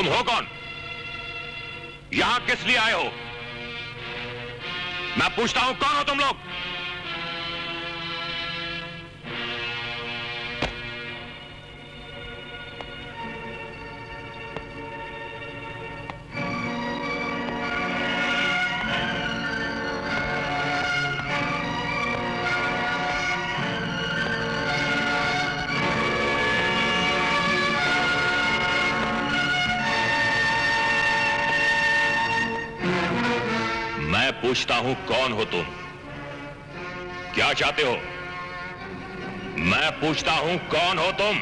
तुम हो कौन? यहां किस लिए आए हो? मैं पूछता हूं, कौन हो तुम लोग? पूछता हूं, कौन हो तुम? क्या चाहते हो? मैं पूछता हूं, कौन हो तुम?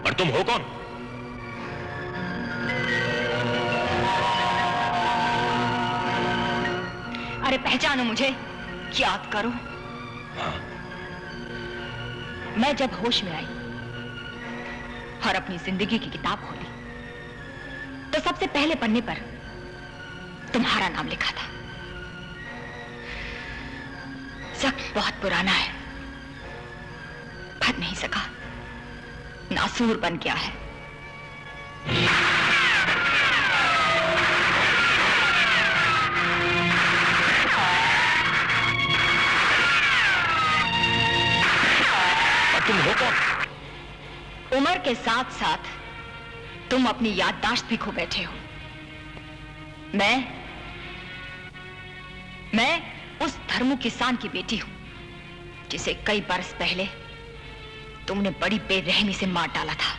और तुम हो कौन? अरे पहचानो मुझे, याद करो। हाँ? मैं जब होश में आई और अपनी जिंदगी की किताब खोली तो सबसे पहले पन्ने पर तुम्हारा नाम लिखा था। वक्त बहुत पुराना है, भर नहीं सका, नासूर बन गया है। और तुम हो कौन? उम्र के साथ साथ तुम अपनी याददाश्त भी खो बैठे हो। मैं उस धर्मू किसान की बेटी हूं जिसे कई बरस पहले तुमने बड़ी बेरहमी से मार डाला था।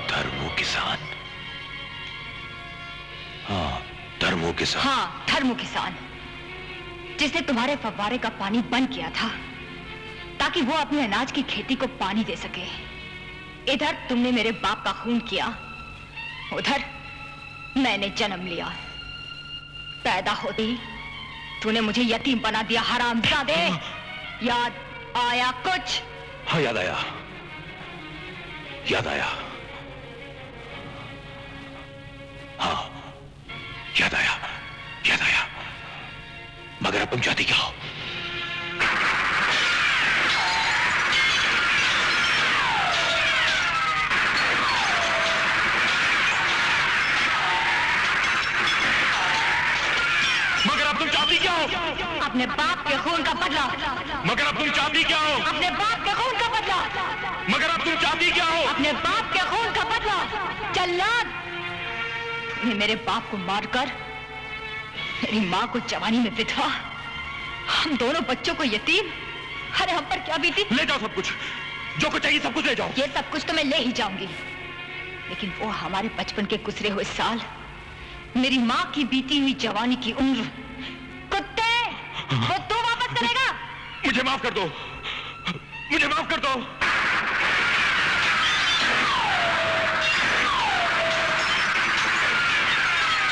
धर्मू किसान? हाँ, धर्मू किसान। हाँ, धर्मू किसान, जिसने तुम्हारे फव्वारे का पानी बंद किया था ताकि वो अपने अनाज की खेती को पानी दे सके। इधर तुमने मेरे बाप का खून किया, उधर मैंने जन्म लिया। पैदा होते ही तूने मुझे यतीम बना दिया, हरामजादे। याद आया कुछ? हाँ, याद आया, याद आया। हाँ, याद आया, याद आया। मगर अब तुम चाहती क्या हो? अपने बाप के खून का बदला। मगर अब तुम चाहती क्या हो? अपने बाप के खून का बदला। मगर अब तुम चाहती क्या हो? अपने बाप के खून का बदला। जल्लाद, तूने मेरे बाप को मारकर मेरी माँ को जवानी में विधवा, हम दोनों बच्चों को यतीम। अरे हम पर क्या बीती? ले जाओ सब कुछ, जो कुछ चाहिए सब कुछ ले जाओ। ये सब कुछ तो मैं ले ही जाऊंगी, लेकिन वो हमारे बचपन के गुजरे हुए साल, मेरी माँ की बीती हुई जवानी की उम्र, कुत्ते, वो तू वापस करेगा? मुझे माफ कर दो, मुझे माफ कर दो।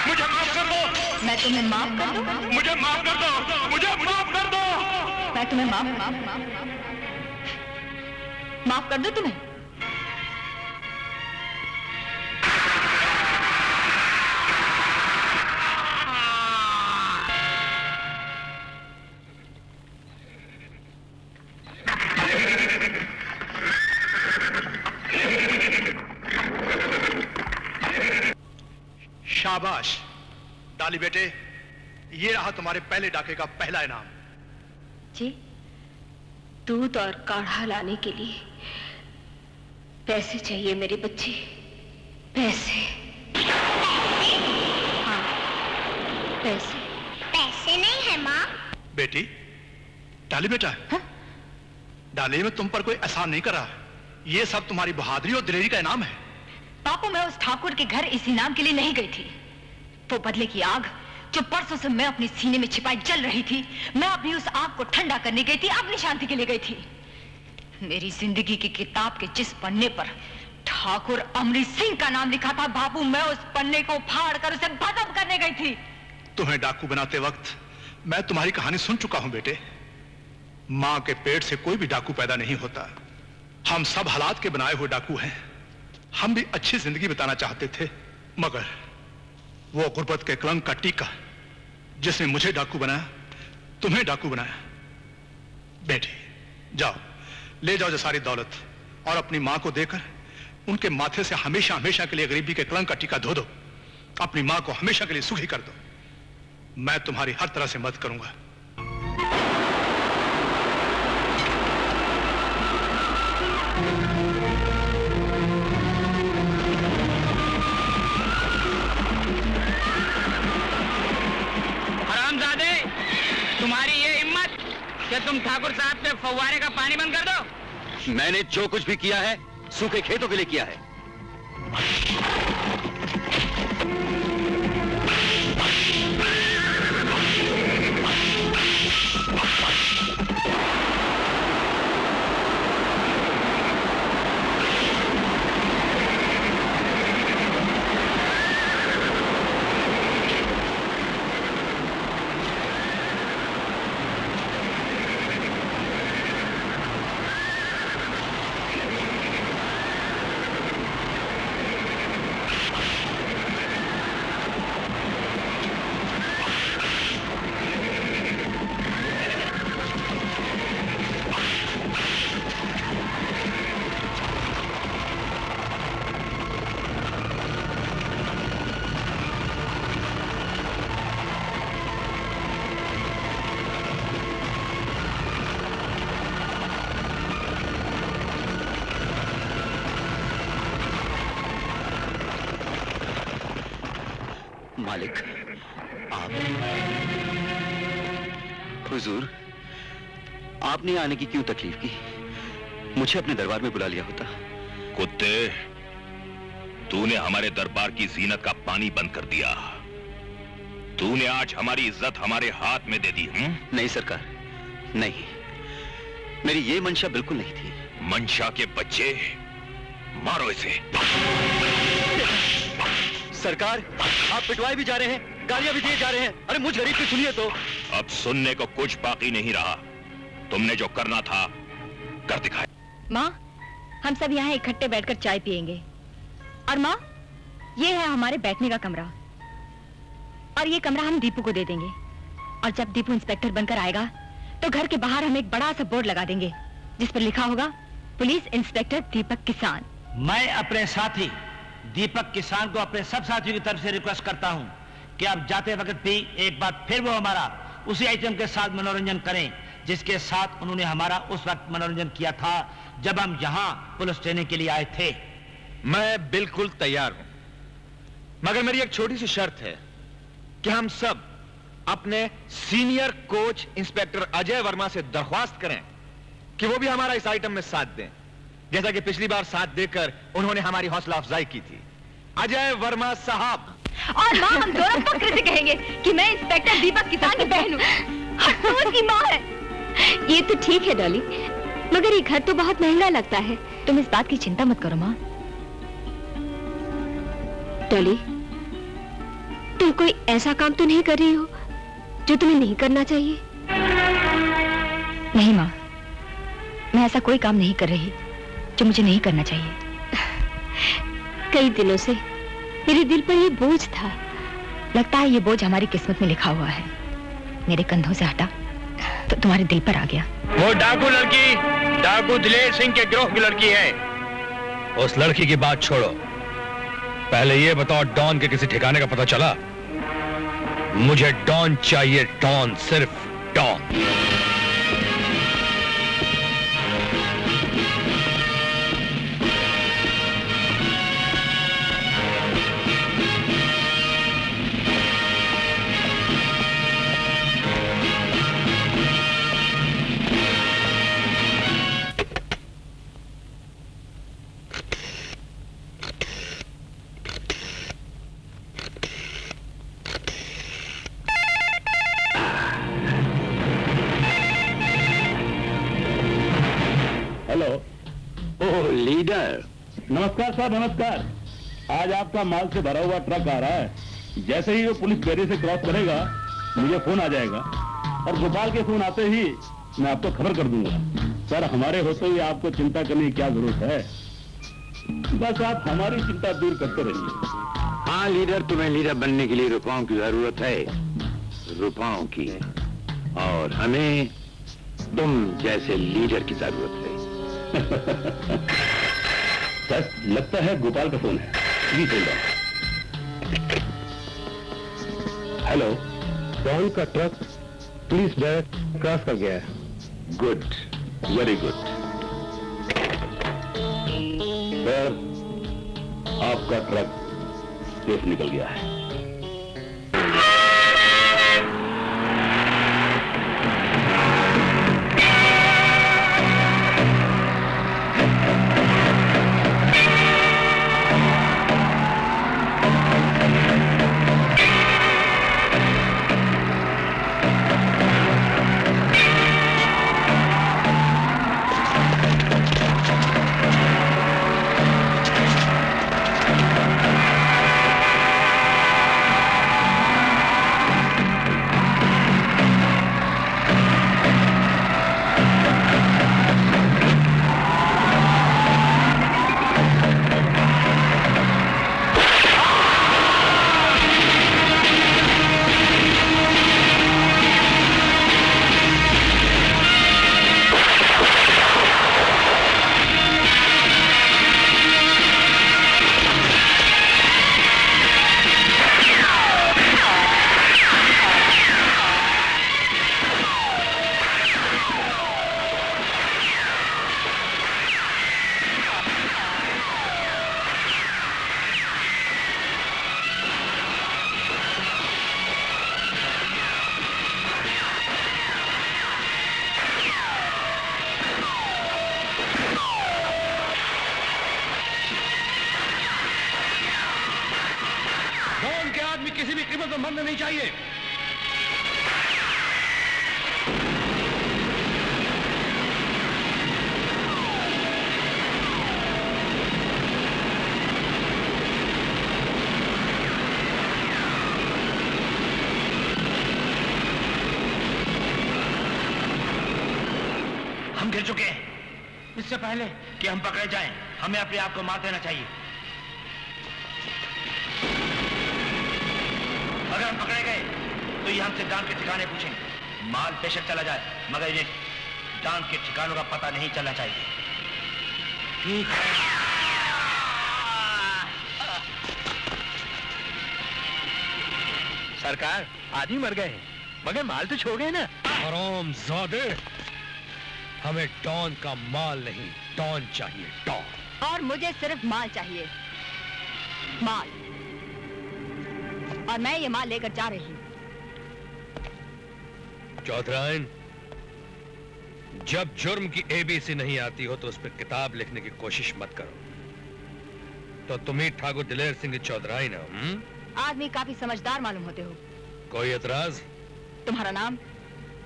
मुझे माफ कर दो। मैं तुम्हें माफ कर दूं? मुझे माफ कर दो, मुझे माफ कर दो। मैं तुम्हें माफ कर दूं तुम्हें? शाबाश डाली बेटे, ये रहा तुम्हारे पहले डाके का पहला इनाम। जी, दूध और काढ़ा लाने के लिए पैसे चाहिए मेरी बच्ची, पैसे। हाँ, पैसे। पैसे नहीं है माँ। बेटी, डाली बेटा, हाँ? डाली में तुम पर कोई एहसान नहीं कर रहा, ये सब तुम्हारी बहादुरी और दिलेरी का इनाम है। बापू, मैं उस ठाकुर के घर इस इनाम के लिए नहीं गई थी। वो बदले की आग जो परसों से मैं अपने सीने में छिपाई जल रही थी, मैं अपनी उस आग को ठंडा करने गई थी, अपनी शांति के लिए गई थी। मेरी जिंदगी की किताब के जिस पन्ने पर ठाकुर अमरीत सिंह का नाम लिखा था बापू, मैं उस पन्ने को फाड़ कर उसे खत्म करने गई थी। तुम्हें डाकू बनाते वक्त मैं तुम्हारी कहानी सुन चुका हूं बेटे। मां के पेट से कोई भी डाकू पैदा नहीं होता। हम सब हालात के बनाए हुए डाकू हैं। हम भी अच्छी जिंदगी बिताना चाहते थे, मगर वो गुर्बत के कलंक का टीका जिसने मुझे डाकू बनाया, तुम्हें डाकू बनाया। बेटी जाओ, ले जाओ ये सारी दौलत और अपनी मां को देकर उनके माथे से हमेशा हमेशा के लिए गरीबी के कलंक का टीका धो दो। अपनी मां को हमेशा के लिए सुखी कर दो। मैं तुम्हारी हर तरह से मदद करूंगा। हरामजादे, तुम्हारी ये हिम्मत कि तुम ठाकुर साहब से फव्वारे का पानी बंद कर दो। मैंने जो कुछ भी किया है सूखे खेतों के लिए किया है। मालिक, आप हुजूर, आपने आने की क्यों तकलीफ की? मुझे अपने दरबार में बुला लिया होता। कुत्ते, तूने हमारे दरबार की जीनत का पानी बंद कर दिया। तूने आज हमारी इज्जत हमारे हाथ में दे दी। नहीं सरकार, नहीं, मेरी ये मंशा बिल्कुल नहीं थी। मंशा के बच्चे, मारो इसे। सरकार, आप पिटवाए भी जा रहे हैं, गालियां भी दिए जा रहे हैं। अरे मुझ गरीब की सुनिए तो। अब सुनने को कुछ बाकी नहीं रहा। तुमने जो करना था कर दिखाया। माँ, हम सब यहाँ इकट्ठे बैठकर चाय पियेंगे। और माँ, ये है हमारे बैठने का कमरा, और ये कमरा हम दीपू को दे देंगे। और जब दीपू इंस्पेक्टर बनकर आएगा तो घर के बाहर हम एक बड़ा सा बोर्ड लगा देंगे जिस पर लिखा होगा, पुलिस इंस्पेक्टर दीपक किसान। मैं अपने साथी दीपक किसान को अपने सब साथियों की तरफ से रिक्वेस्ट करता हूं कि आप जाते वक्त भी एक बार फिर वो हमारा उसी आइटम के साथ मनोरंजन करें जिसके साथ उन्होंने हमारा उस वक्त मनोरंजन किया था जब हम यहां पुलिस ट्रेनिंग के लिए आए थे। मैं बिल्कुल तैयार हूं, मगर मेरी एक छोटी सी शर्त है कि हम सब अपने senior coach inspector Ajay Verma से दरख्वास्त करें कि वो भी हमारा इस आइटम में साथ दें, जैसा कि पिछली बार साथ देकर उन्होंने हमारी हौसला अफजाई की थी। अजय वर्मा साहब। और माँ, हम दोनों फक्र से कहेंगे कि मैं इंस्पेक्टर दीपक किसान की बहन हूँ और तू उसकी माँ है। ये तो ठीक है डॉली, मगर ये घर तो बहुत महंगा लगता है। तुम इस बात की चिंता मत करो माँ। डॉली, तुम कोई ऐसा काम तो नहीं कर रही हो जो तुम्हें नहीं करना चाहिए? नहीं माँ, मैं ऐसा कोई काम नहीं कर रही जो मुझे नहीं करना चाहिए। कई दिनों से मेरे दिल पर ये बोझ था। लगता है ये बोझ हमारी किस्मत में लिखा हुआ है। मेरे कंधों से हटा तो तुम्हारे दिल पर आ गया। वो डाकू लड़की डाकू दिलेर सिंह के गिरोह की लड़की है। उस लड़की की बात छोड़ो, पहले ये बताओ, डॉन के किसी ठिकाने का पता चला? मुझे डॉन चाहिए, डॉन, सिर्फ डॉन। लीडर, नमस्कार साहब, नमस्कार। आज आपका माल से भरा हुआ ट्रक आ रहा है। जैसे ही वो पुलिस बेड़े से क्रॉस करेगा मुझे फोन आ जाएगा, और गोपाल के फोन आते ही मैं आपको खबर कर दूंगा। सर, हमारे होते हुए आपको चिंता करने की क्या जरूरत है? बस आप हमारी चिंता दूर करते रहिए। हाँ लीडर, तुम्हें लीडर बनने के लिए रुपयों की जरूरत है, रुपयों की, और हमें तुम जैसे लीडर की जरूरत है। सर, लगता है गोपाल का फोन है। Please hold on. Hello, don का ट्रक पुलिस बैरक क्रॉस कर गया है। Good, very good. सर, आपका ट्रक सेफ निकल गया है। किसी भी कीमत में मरना नहीं चाहिए। हम गिर चुके हैं। इससे पहले कि हम पकड़े जाएं, हमें अपने आप को मार देना चाहिए। अगर हम पकड़े गए तो ये हमसे डांग के ठिकाने पूछेंगे। माल बेशक चला जाए, मगर ये डांग के ठिकानों का पता नहीं चलना चाहिए। ठीक है। सरकार, आदमी मर गए हैं, मगर माल तो छोड़ गए ना। हरामजादे, हमें डॉन का माल नहीं, डॉन चाहिए, डॉन। और मुझे सिर्फ माल चाहिए, माल। और मैं ये माल लेकर जा रही हूँ। चौधराइन, जब जुर्म की एबीसी नहीं आती हो तो उस पर किताब लिखने की कोशिश मत करो। तो तुम ही ठाकुर दिलेर सिंह की चौधराइन हो। आदमी काफी समझदार मालूम होते हो। कोई एतराज? तुम्हारा नाम?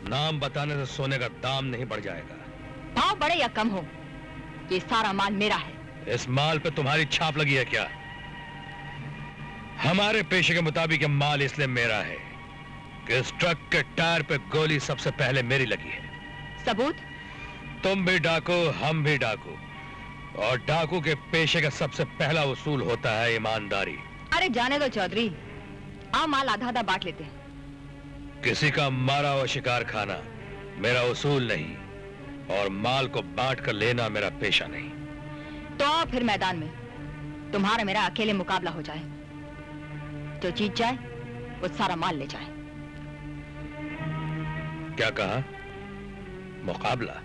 नाम बताने से सोने का दाम नहीं बढ़ जाएगा। भाव बढ़े या कम हो, ये सारा माल मेरा है। इस माल पे तुम्हारी छाप लगी है क्या? हमारे पेशे के मुताबिक ये माल इसलिए मेरा है कि इस ट्रक के टायर पे गोली सबसे पहले मेरी लगी है। सबूत? तुम भी डाकू, हम भी डाकू, और डाकू के पेशे का सबसे पहला उसूल होता है ईमानदारी। अरे जाने दो चौधरी, आओ माल आधा आधा बांट लेते हैं। किसी का मारा हुआ शिकार खाना मेरा उसूल नहीं, और माल को बांट कर लेना मेरा पेशा नहीं। तो आओ फिर मैदान में तुम्हारा मेरा अकेले मुकाबला हो जाए। जो जीत जाए वो सारा माल ले जाए। क्या कहा? मुकाबला?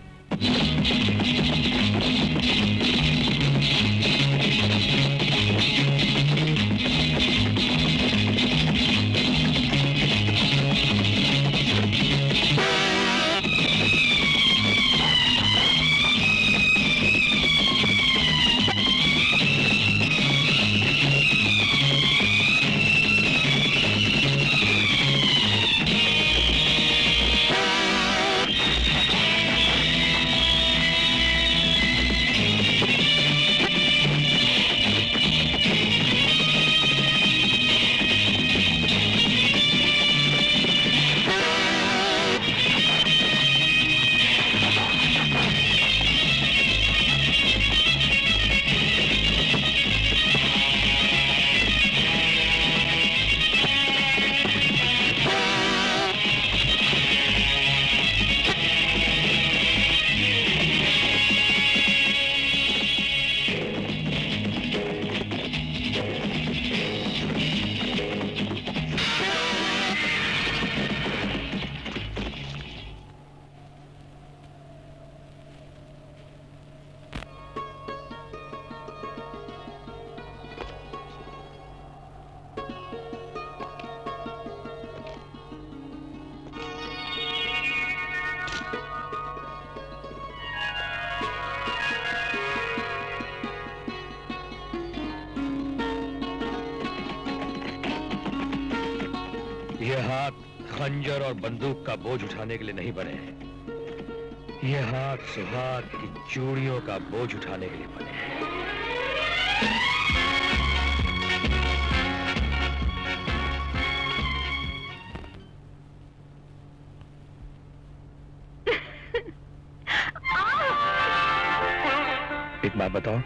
ये हाथ खंजर और बंदूक का बोझ उठाने के लिए नहीं बने हैं। ये हाथ सुहाग की चूड़ियों का बोझ उठाने के लिए बने हैं। एक बात बताओ,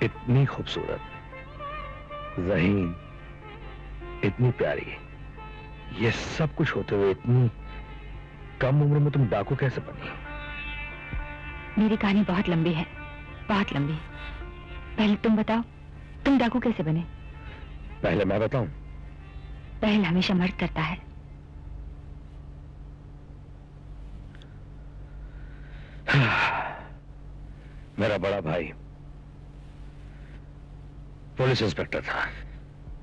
इतनी खूबसूरत, ज़हीन, इतनी प्यारी, ये सब कुछ होते हुए इतनी कम उम्र में तुम डाकू कैसे बनी? मेरी कहानी बहुत लंबी है, बहुत लंबी। पहले तुम बताओ, तुम डाकू कैसे बने? पहले मैं बताऊं? पहल हमेशा मर्द करता है। मेरा बड़ा भाई पुलिस इंस्पेक्टर था।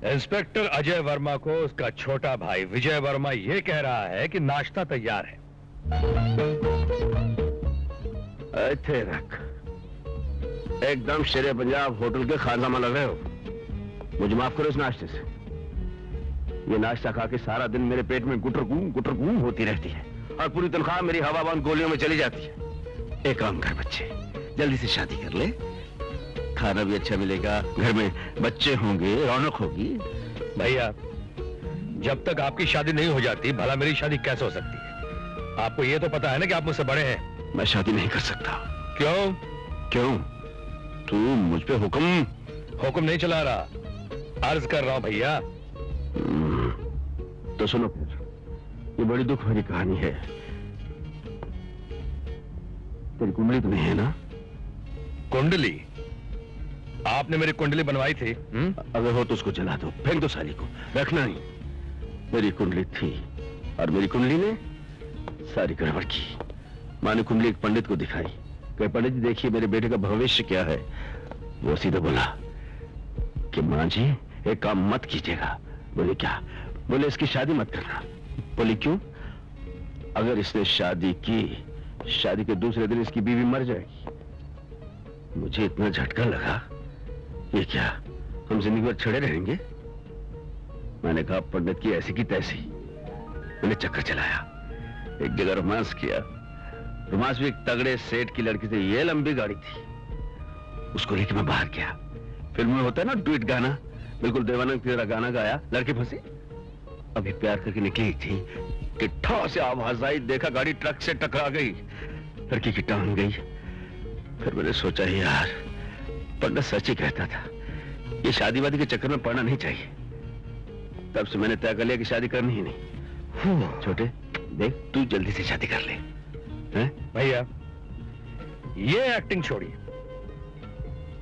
इंस्पेक्टर अजय वर्मा को उसका छोटा भाई विजय वर्मा यह कह रहा है कि नाश्ता तैयार है। अच्छे रख, एकदम शेरे पंजाब होटल के खानसामा लग रहे हो। मुझे माफ करो इस नाश्ते से। ये नाश्ता खा के सारा दिन मेरे पेट में गुटर गूं होती रहती है और पूरी तनख्वाह मेरी हवाबान गोलियों में चली जाती है। एक काम कर बच्चे, जल्दी से शादी कर ले, खाना भी अच्छा मिलेगा, घर में बच्चे होंगे, रौनक होगी। भैया, जब तक आपकी शादी नहीं हो जाती भला मेरी शादी कैसे हो सकती है? आपको ये तो पता है ना कि आप मुझसे बड़े हैं। मैं शादी नहीं कर सकता। क्यों? क्यों? तू मुझ पे हुक्म नहीं चला रहा, अर्ज कर रहा हूं भैया। तो सुनो फिर, ये बड़ी दुख भरी कहानी है। तेरी कुंडली तो नहीं है ना? कुंडली? आपने मेरी कुंडली बनवाई थी? अगर हो तो उसको जला दो, फेंक दो साली को, रखना नहीं। मेरी कुंडली थी और मेरी कुंडली ने सारी गड़बड़ की। मां ने कुंडली एक पंडित को दिखाई कि पंडित जी देखिए मेरे बेटे का भविष्य क्या है। वो सीधा बोला कि मां जी एक काम मत कीजिएगा। बोले क्या? बोले इसकी शादी मत करना। बोले क्यों? अगर इसने शादी की, शादी के दूसरे दिन इसकी बीवी मर जाएगी। मुझे इतना झटका लगा, ये क्या हम जिंदगी भर छड़े रहेंगे? मैंने कहा पंडित की ऐसी की तैसी। मैंने चक्कर चलाया, एक जगह रोमांस किया। रोमांस भी एक तगड़े सेठ की लड़की से। ये लंबी गाड़ी थी, उसको लेके मैं बाहर गया। फिल्म में होता है ना डुएट गाना, बिल्कुल देवानंद की तरह गाना गाया। लड़की फंसी, अभी प्यार करके निकली थी कि ठा से आवाज आई, देखा गाड़ी ट्रक से टकरा गई, लड़की की टांग गई। फिर मैंने सोचा यार, पंडित सच ही कहता था, ये शादी वादी के चक्कर में पड़ना नहीं चाहिए। तब से मैंने तय कर लिया कि शादी करनी ही नहीं। छोटे देख, तू जल्दी से शादी कर ले। हैं? भैया, ये एक्टिंग छोड़िए,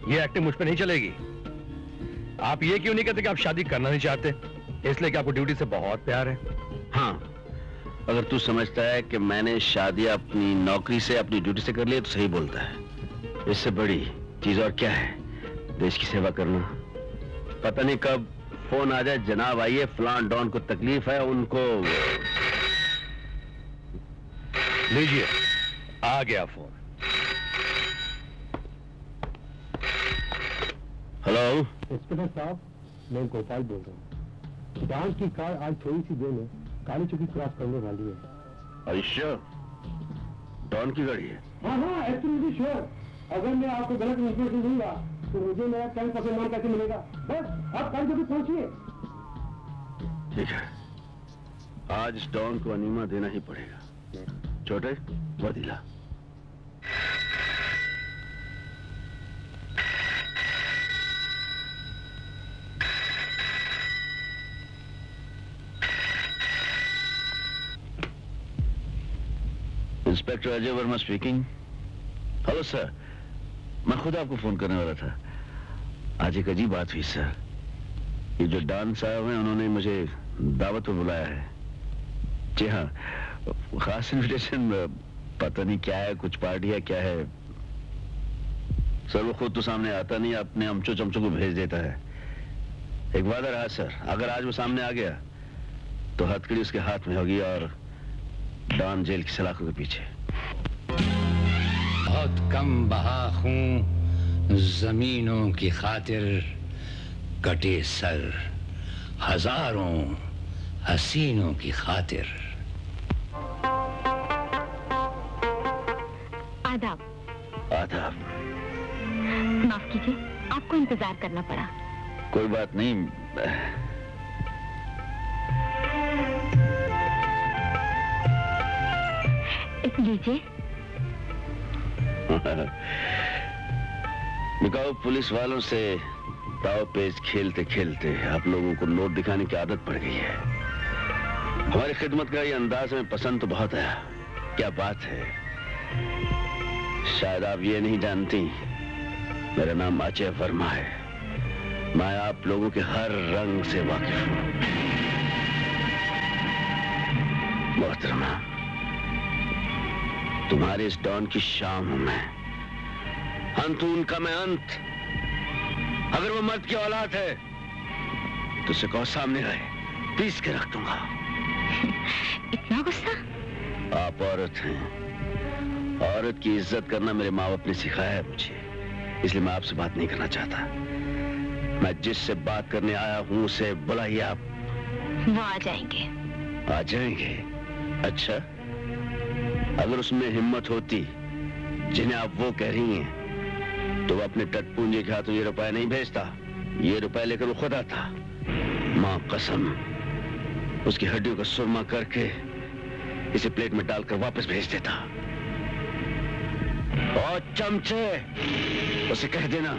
ये एक्टिंग मुझ पे नहीं चलेगी। आप ये क्यों नहीं कहते कि आप शादी करना नहीं चाहते? इसलिए कि आपको ड्यूटी से बहुत प्यार है? हाँ, अगर तू समझता है कि मैंने शादी अपनी नौकरी से, अपनी ड्यूटी से कर ली तो सही बोलता है। इससे बड़ी चीज और क्या है देश की सेवा करना। पता नहीं कब फोन आ जाए, जनाब आइए फलान डॉन को तकलीफ है, उनको। लीजिए, आ गया फोन। हेलो इंस्पेक्टर साहब, मैं गोपाल बोल रहा हूँ। डांस की कार आज थोड़ी सी देर में काली चौकी क्रॉस करने वाली है। अय्या, डॉन की गाड़ी है? हाँ हाँ, एब्सोल्युटली श्योर। अगर मैं आपको गलत इन्फॉर्मेशन दूंगा तो मुझे मेरा 10% मान कैसे मिलेगा? बस आप काली चौकी पहुंचिए। ठीक है, आज डॉन को अनीमा देना ही पड़ेगा। छोटे वदीला। Inspector Ajay Verma speaking. Hello sir, मैं खुद आपको फोन करने वाला था। आज एक अजीब बात हुई सर। ये जो डॉन साहब हैं, उन्होंने मुझे दावत पर बुलाया है। जी हाँ, खास इन्विटेशन, पता नहीं क्या है, कुछ पार्टी है क्या है सर। वो खुद तो सामने आता नहीं, अपने अमचो चमचो को भेज देता है। एक वादा रहा सर, अगर आज वो सामने आ गया तो हथकड़ी उसके हाथ में होगी और डॉन जेल की सलाखों के पीछे। बहुत कम बहा खूं जमीनों की खातिर कटे सर, हजारों हसीनों की खातिर। आदाब। आदाब। माफ कीजिए, आपको इंतजार करना पड़ा। कोई बात नहीं। लीजिए। बिकाऊ पुलिस वालों से दाव पेच खेलते खेलते आप लोगों को नोट दिखाने की आदत पड़ गई है। हमारी खिदमत का ये अंदाज हमें पसंद तो बहुत है। क्या बात है, शायद आप ये नहीं जानती, मेरा नाम अजय वर्मा है। मैं आप लोगों के हर रंग से वाकिफ हूं। मोहतरमा, तुम्हारे इस डॉन की शाम हूं मैं, अंत उनका मैं अंत। अगर वो मर्द की औलाद है तो उसे कहो सामने रहे, पीस के रख दूंगा। इतना गुस्सा? आप औरत हैं, औरत की इज्जत करना मेरे माँ बाप ने सिखाया है मुझे, इसलिए मैं आपसे बात नहीं करना चाहता। मैं जिससे बात करने आया हूं उसे बुलाइए आप। वो आ जाएंगे। आ जाएंगे? अच्छा, अगर उसमें हिम्मत होती जिन्हें आप वो कह रही हैं, तो वो अपने टटपूंजे के हाथों ये रुपए नहीं भेजता। ये रुपए लेकर वो खुद आता, मां कसम, उसकी हड्डियों का सुरमा करके इसे प्लेट में डालकर वापस भेज देता। और चमचे, उसे कह देना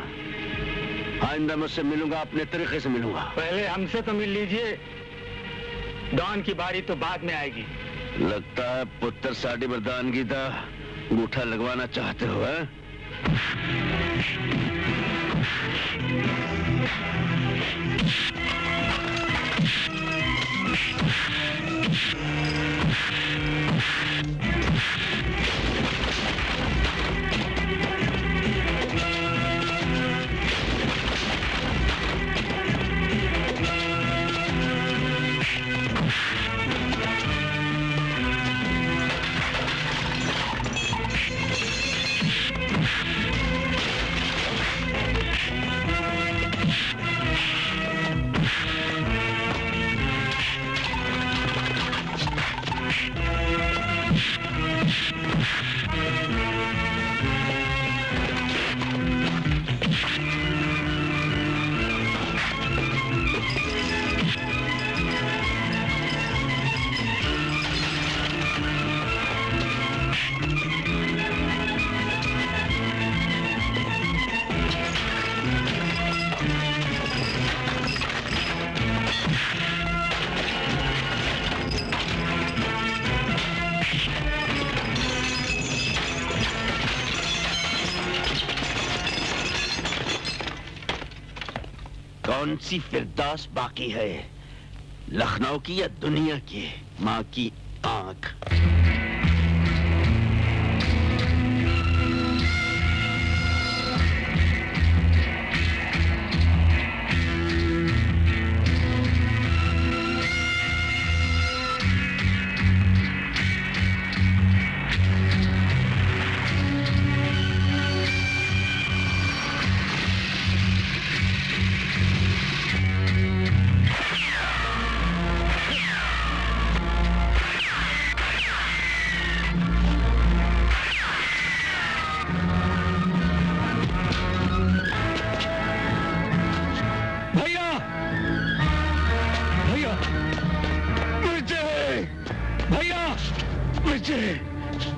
आइंदा मैं उससे मिलूंगा, अपने तरीके से मिलूंगा। पहले हमसे तो मिल लीजिए, डॉन की बारी तो बाद में आएगी। लगता है पुत्र साड़ी बरदान की था अंगूठा लगवाना चाहते हो, है? कौन सी फिरदौस बाकी है, लखनऊ की या दुनिया की माँ की आंख?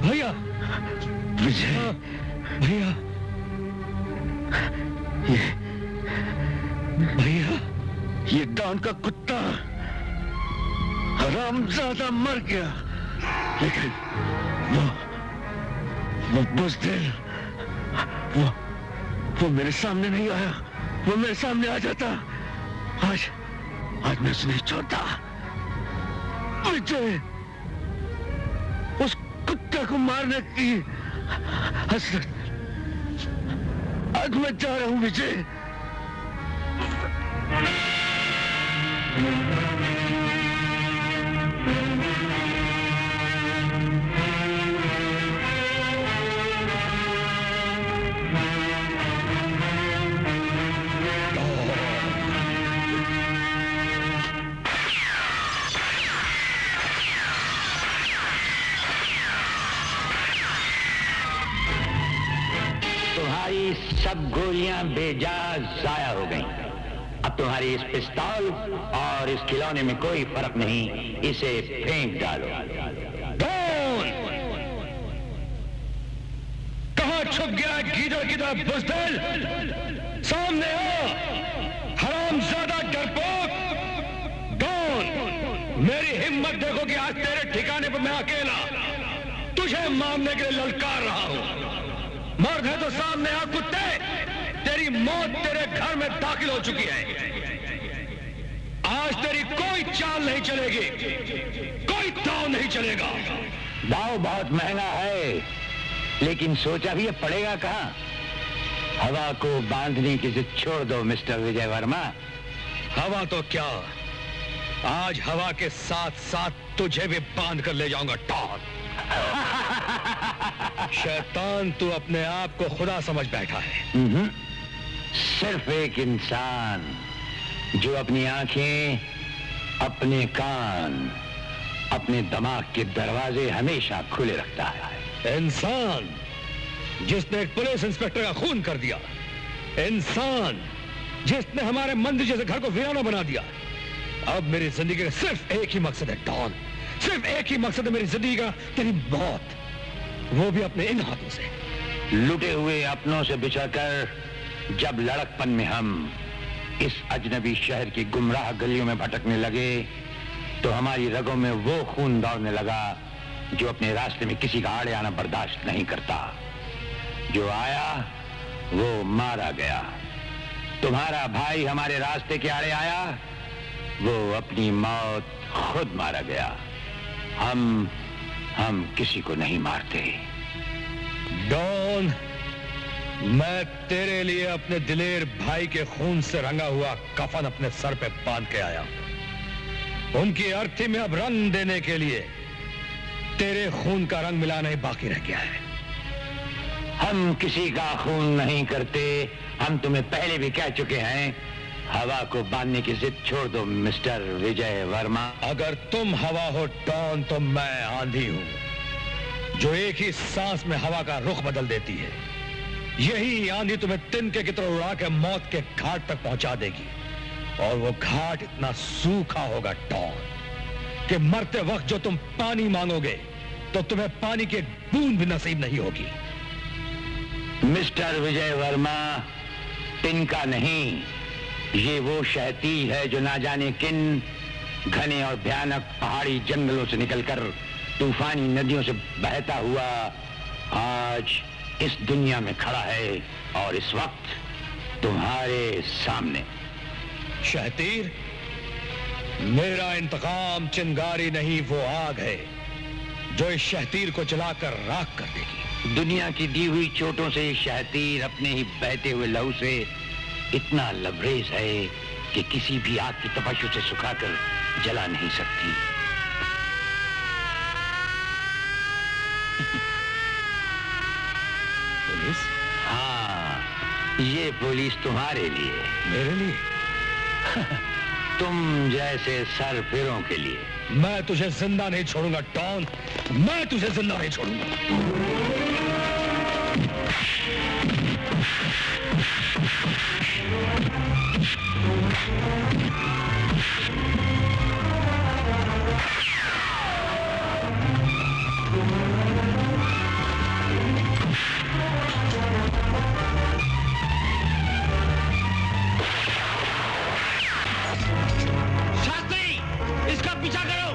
भैया, विजय, भैया, भैया, ये डॉन का कुत्ता हरामजादा मर गया, लेकिन वो बुज़दिल, वो मेरे सामने नहीं आया। वो मेरे सामने आ जाता, आज मैं उसे नहीं छोड़ता। विजय, उस कुत्ते को मारने की हसरत, आज मैं जा रहा हूं विजय। गोलियां बेजा जाया हो गईं। अब तुम्हारी इस पिस्तौल और इस खिलौने में कोई फर्क नहीं, इसे फेंक डालो। कहां छुप गया गीदड़ की तरह बुज़दिल? सामने आ, हरामज़ादा डरपोक। डॉन, मेरी हिम्मत देखो कि आज तेरे ठिकाने पर मैं अकेला तुझे मारने के लिए ललकार रहा हूं। मर्द है तो सामने आ कुत्ते, तेरी मौत तेरे घर में दाखिल हो चुकी है। आज तेरी कोई चाल नहीं चलेगी, कोई दांव नहीं चलेगा। दाव बहुत महंगा है, लेकिन सोचा भी ये पड़ेगा कहां। हवा को बांधने की जिद छोड़ दो मिस्टर विजय वर्मा। हवा तो क्या, आज हवा के साथ साथ तुझे भी बांध कर ले जाऊंगा डॉन। शैतान, तू अपने आप को खुदा समझ बैठा है। सिर्फ एक इंसान जो अपनी आंखें, अपने कान, अपने दिमाग के दरवाजे हमेशा खुले रखता है। इंसान जिसने एक पुलिस इंस्पेक्टर का खून कर दिया, इंसान जिसने हमारे मंदिर जैसे घर को वीराना बना दिया। अब मेरी जिंदगी का सिर्फ एक ही मकसद है डॉन, सिर्फ एक ही मकसद है मेरी जिंदगी का, तेरी मौत, वो भी अपने इन हाथों से। लुटे हुए अपनों से बिछड़कर जब लड़कपन में हम इस अजनबी शहर की गुमराह गलियों में भटकने लगे, तो हमारी रगों में वो खून दौड़ने लगा जो अपने रास्ते में किसी का आड़े आना बर्दाश्त नहीं करता। जो आया वो मारा गया। तुम्हारा भाई हमारे रास्ते के आड़े आया, वो अपनी मौत खुद मारा गया। हम किसी को नहीं मारते। डॉन, मैं तेरे लिए अपने दिलेर भाई के खून से रंगा हुआ कफन अपने सर पे बांध के आया। उनकी अर्थी में अब रंग देने के लिए तेरे खून का रंग मिलाना ही बाकी रह गया है। हम किसी का खून नहीं करते। हम तुम्हें पहले भी कह चुके हैं, हवा को बांधने की जिद छोड़ दो मिस्टर विजय वर्मा। अगर तुम हवा हो डॉन, तो मैं आंधी हूं जो एक ही सांस में हवा का रुख बदल देती है। यही आंधी तुम्हें तिनके की तरह उड़ा के मौत के घाट तक पहुंचा देगी, और वो घाट इतना सूखा होगा डॉन कि मरते वक्त जो तुम पानी मांगोगे तो तुम्हें पानी की एक बूंद भी नसीब नहीं होगी। मिस्टर विजय वर्मा, तिनका नहीं, ये वो शहतीर है जो ना जाने किन घने और भयानक पहाड़ी जंगलों से निकलकर तूफानी नदियों से बहता हुआ आज इस दुनिया में खड़ा है, और इस वक्त तुम्हारे सामने। शहतीर, मेरा इंतकाम चिंगारी नहीं, वो आग है जो इस शहतीर को जलाकर राख कर देगी। दुनिया की दी हुई चोटों से शहतीर अपने ही बहते हुए लहू से इतना लबरेज है कि किसी भी आग की तपश उसे सुखाकर जला नहीं सकती। पुलिस? हाँ, ये पुलिस तुम्हारे लिए। मेरे लिए? तुम जैसे सरफिरों के लिए। मैं तुझे जिंदा नहीं छोड़ूंगा डॉन, मैं तुझे जिंदा नहीं छोड़ूंगा। इसका पीछा करो।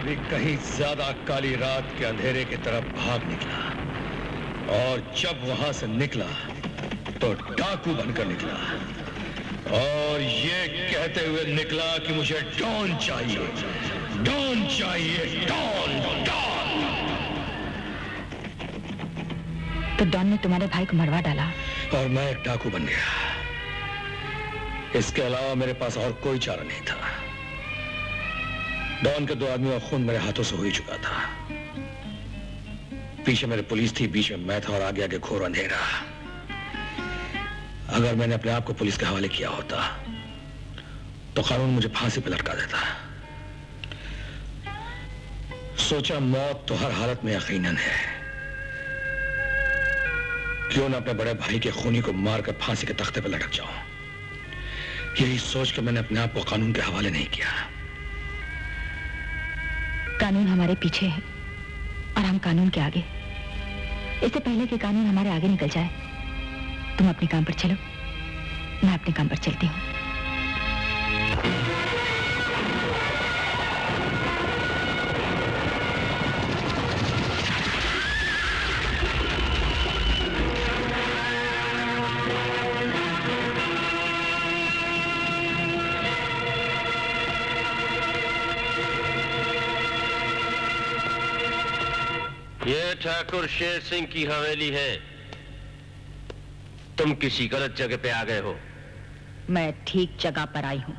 भी कहीं ज्यादा काली रात के अंधेरे की तरफ भाग निकला, और जब वहां से निकला तो डाकू बनकर निकला, और ये कहते हुए निकला कि मुझे डॉन चाहिए, डॉन चाहिए, डॉन डॉन। तो डॉन ने तुम्हारे भाई को मरवा डाला और मैं एक डाकू बन गया। इसके अलावा मेरे पास और कोई चारा नहीं था। डॉन के 2 आदमियों का खून मेरे हाथों से हो ही चुका था। पीछे मेरे पुलिस थी, बीच में मैं था, और आगे आगे घोर अंधेरा। अगर मैंने अपने आप को पुलिस के हवाले किया होता तो कानून मुझे फांसी पर लटका देता। सोचा मौत तो हर हालत में यकीनन है, क्यों ना अपने बड़े भाई के खूनी को मारकर फांसी के तख्ते पर लटक जाऊं। यही सोच के मैंने अपने आप को कानून के हवाले नहीं किया। कानून हमारे पीछे है और हम कानून के आगे। इससे पहले कि कानून हमारे आगे निकल जाए, तुम अपने काम पर चलो, मैं अपने काम पर चलती हूँ। ये ठाकुर शेर सिंह की हवेली है। तुम किसी गलत जगह पे आ गए हो। मैं ठीक जगह पर आई हूँ।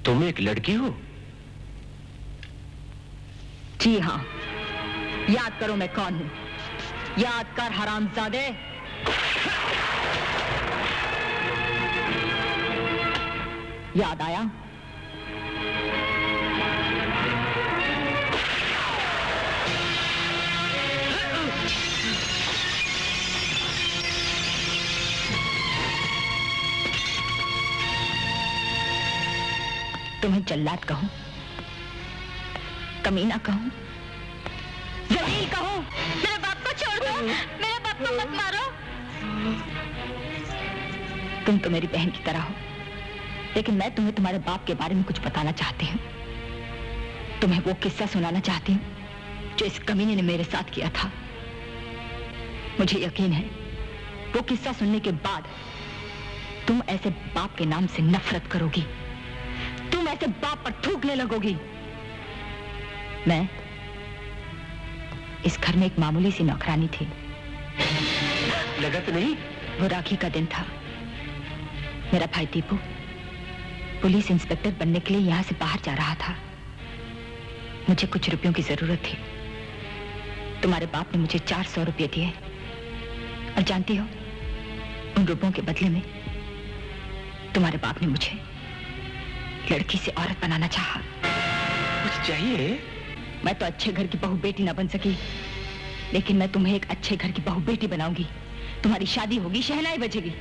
तुम एक लड़की हो? जी हाँ, याद करो मैं कौन हूँ। याद कर हरामजादे। याद आया? तुम्हें जल्लाद कहूं, कमीना कहूं, जलील कहूं? मेरे बाप को छोड़ दो, मेरे बाप को मत मारो। तुम तो मेरी बहन की तरह हो, लेकिन मैं तुम्हें तुम्हारे बाप के बारे में कुछ बताना चाहती हूँ। तुम्हें वो किस्सा सुनाना चाहती हूँ जो इस कमीने ने मेरे साथ किया था। मुझे यकीन है वो किस्सा सुनने के बाद तुम ऐसे बाप के नाम से नफरत करोगी, तुम ऐसे बाप पर थूकने लगोगी। मैं इस घर में एक मामूली सी नौकरानी थी। लगा तो नहीं? वो राखी का दिन था। मेरा भाई दीपू पुलिस इंस्पेक्टर बनने के लिए यहां से बाहर जा रहा था। मुझे कुछ रुपयों की जरूरत थी। तुम्हारे बाप ने मुझे 400 रुपये दिए, और जानती हो, उन रुपयों के बदले में तुम्हारे बाप ने मुझे लड़की से औरत बनाना चाहा। कुछ चाहिए? मैं तो अच्छे घर की बहू बेटी ना बन सकी, लेकिन मैं तुम्हें एक अच्छे घर की बहू बेटी बनाऊंगी। तुम्हारी शादी होगी, शहनाई बजेगी।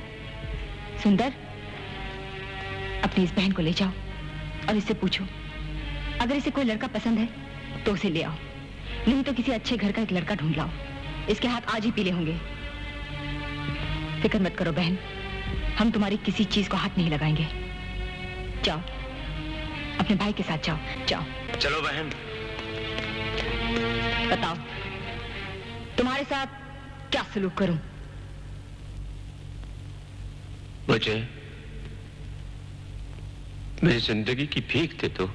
सुंदर, अपनी इस बहन को ले जाओ और इससे पूछो, अगर इसे कोई लड़का पसंद है तो उसे ले आओ, नहीं तो किसी अच्छे घर का एक लड़का ढूंढ लाओ। इसके हाथ आज ही पीले होंगे। फिक्र मत करो बहन, हम तुम्हारी किसी चीज को हाथ नहीं लगाएंगे। जाओ, अपने भाई के साथ जाओ। जाओ। चलो बहन। बताओ, तुम्हारे साथ क्या सलूक करूं? मुझे मेरी जिंदगी की भीख दे दो।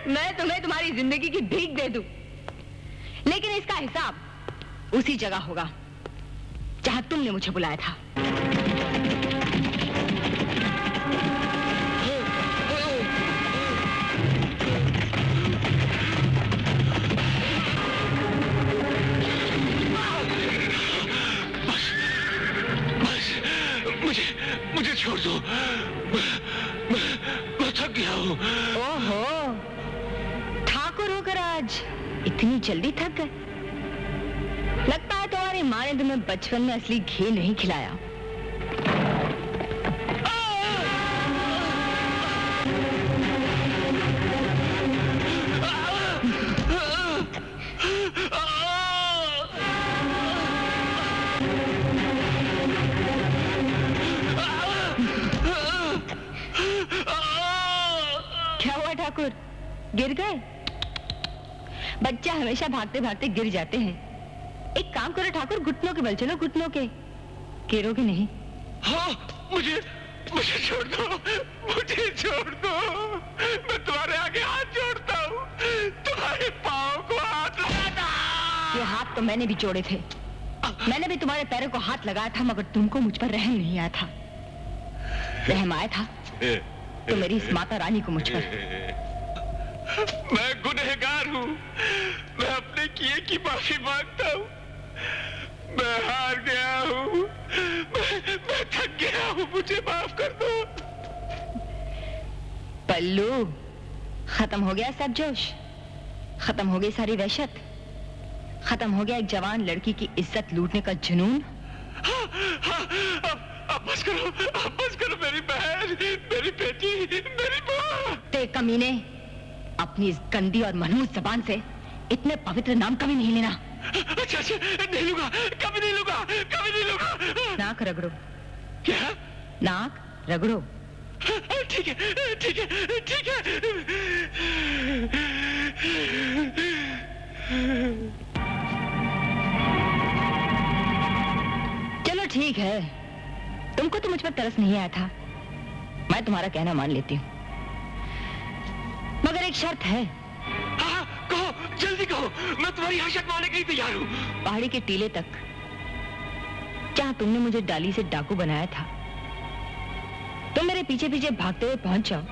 मैं तुम्हें तुम्हारी जिंदगी की भीख दे दूं, लेकिन इसका हिसाब उसी जगह होगा जहां तुमने मुझे बुलाया था। मुझे छोड़ दो। मैं थक गया हूँ। ओहो, ठाकुर होकर आज इतनी जल्दी थक गए? लगता है तुम्हारी माँ ने तुम्हें बचपन में असली घी नहीं खिलाया। गिर गए? बच्चा हमेशा भागते भागते गिर जाते हैं। एक काम करो ठाकुर, घुटनों के बल चलो, घुटनों के। गिरोगे नहीं? हाँ, मुझे छोड़ दो, मुझे छोड़ दो। मैं तुम्हारे आगे हाथ जोड़ता हूँ, तुम्हारे पाँव को हाथ लगाता। ये हाथ तो मैंने भी जोड़े थे। मैंने भी तुम्हारे पैरों को हाथ लगाया था, मगर तुमको मुझ पर रहम नहीं आया था। रहम आया था तो मेरी इस माता रानी को मुझ पर। मैं गुनहगार हूँ, मैं अपने किए की माफी मांगता हूँ। मैं हार गया हूँ, मैं थक गया हूँ, मुझे माफ कर दो। पल्लू, खत्म हो गया सब जोश, खत्म हो गई सारी वहशत, खत्म हो गया एक जवान लड़की की इज्जत लूटने का जुनून। हाँ, अब बस करो मेरी बहन, मेरी बेटी, मेरी माँ। ते कमीने, अपनी इस गंदी और मनहूस जबान से इतने पवित्र नाम कभी नहीं लेना। अच्छा, नहीं लूंगा, कभी नहीं लूंगा, कभी नहीं लूंगा। नाक रगड़ो। क्या? नाक रगड़ो। ठीक है, ठीक है, ठीक है। चलो ठीक है, तुमको तो मुझ पर तरस नहीं आया था, मैं तुम्हारा कहना मान लेती हूँ, मगर एक शर्त है। हाँ, कहो, जल्दी कहो, मैं तुम्हारी हर शर्त मानने के लिए तैयार हूँ। पहाड़ी के टीले तक जहाँ तुमने मुझे डाली से डाकू बनाया था, तुम मेरे पीछे पीछे भागते हुए पहुंच जाओ।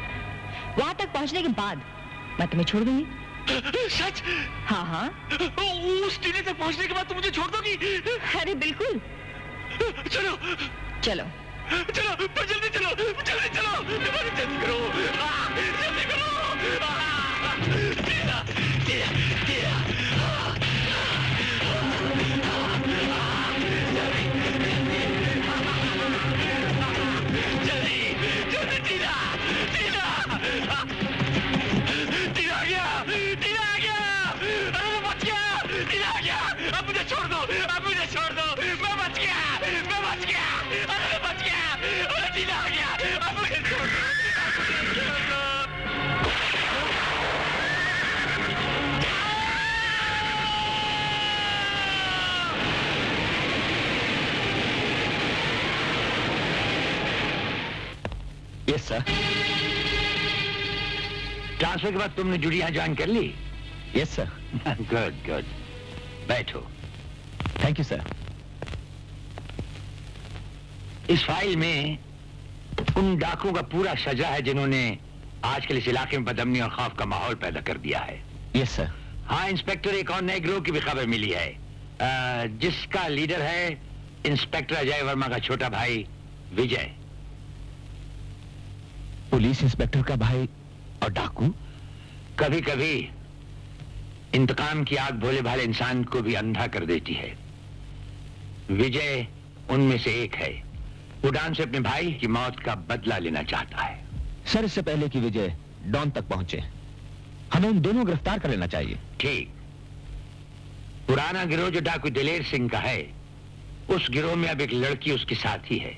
वहां तक पहुंचने के बाद मैं तुम्हें छोड़ दूंगी। सच? हाँ हाँ। उस टीले तक पहुंचने के बाद तुम मुझे छोड़ दोगी? अरे बिल्कुल। चलो चलो चलो, जल्दी चलो, जल्दी चलो, जल्दी करो, जल्दी करो। तेरा, तेरा, तेरा। जल्दी, जल्दी, टीला, टीला, टीला आ गया, टीला आ गया, अरे मैं बच गया, टीला आ गया, अब मुझे छोड़ दो, अब मुझे छोड़ दो, मैं बच गया, मैं बच गया, अरे मैं बच गया, अरे टीला आ गया, अब मुझे छोड़ दो, अब मुझे छोड़ दो। Yes sir. ट्रांसफर के बाद तुमने जुड़िया ज्वाइन कर ली? Yes sir. गुड गुड, बैठो। Thank you sir. इस फाइल में उन डाकुओं का पूरा सजा है जिन्होंने आजकल इस इलाके में बदअमनी और खौफ का माहौल पैदा कर दिया है। Yes sir. हाँ इंस्पेक्टर, एक और नए गिरोह की भी खबर मिली है, जिसका लीडर है इंस्पेक्टर अजय वर्मा का छोटा भाई विजय। पुलिस इंस्पेक्टर का भाई और डाकू? कभी कभी इंतकाम की आग भोले भाले इंसान को भी अंधा कर देती है। विजय उनमें से एक है। उड़ान से अपने भाई की मौत का बदला लेना चाहता है। सर, इससे पहले कि विजय डॉन तक पहुंचे, हमें उन दोनों गिरफ्तार कर लेना चाहिए। ठीक। पुराना गिरोह जो डाकू दिलेर सिंह का है, उस गिरोह में अब एक लड़की उसके साथ ही है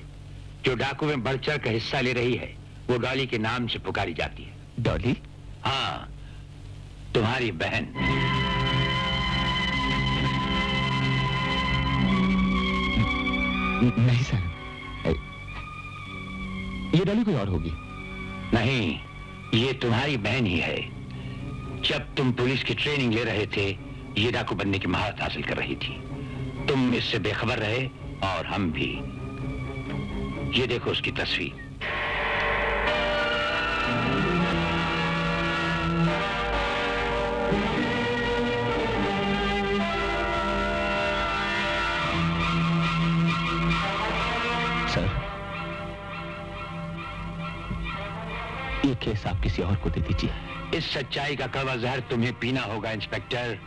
जो डाकू में बढ़ चढ़ कर हिस्सा ले रही है। वो डॉली के नाम से पुकारी जाती है। डॉली? हाँ, तुम्हारी बहन। नहीं सर, ये डॉली कोई और होगी। नहीं, ये तुम्हारी बहन ही है। जब तुम पुलिस की ट्रेनिंग ले रहे थे, ये डाकू बनने की महारत हासिल कर रही थी। तुम इससे बेखबर रहे और हम भी। ये देखो उसकी तस्वीर। सर, ये केस आप किसी और को दे दीजिए। इस सच्चाई का कड़वा जहर तुम्हें पीना होगा इंस्पेक्टर।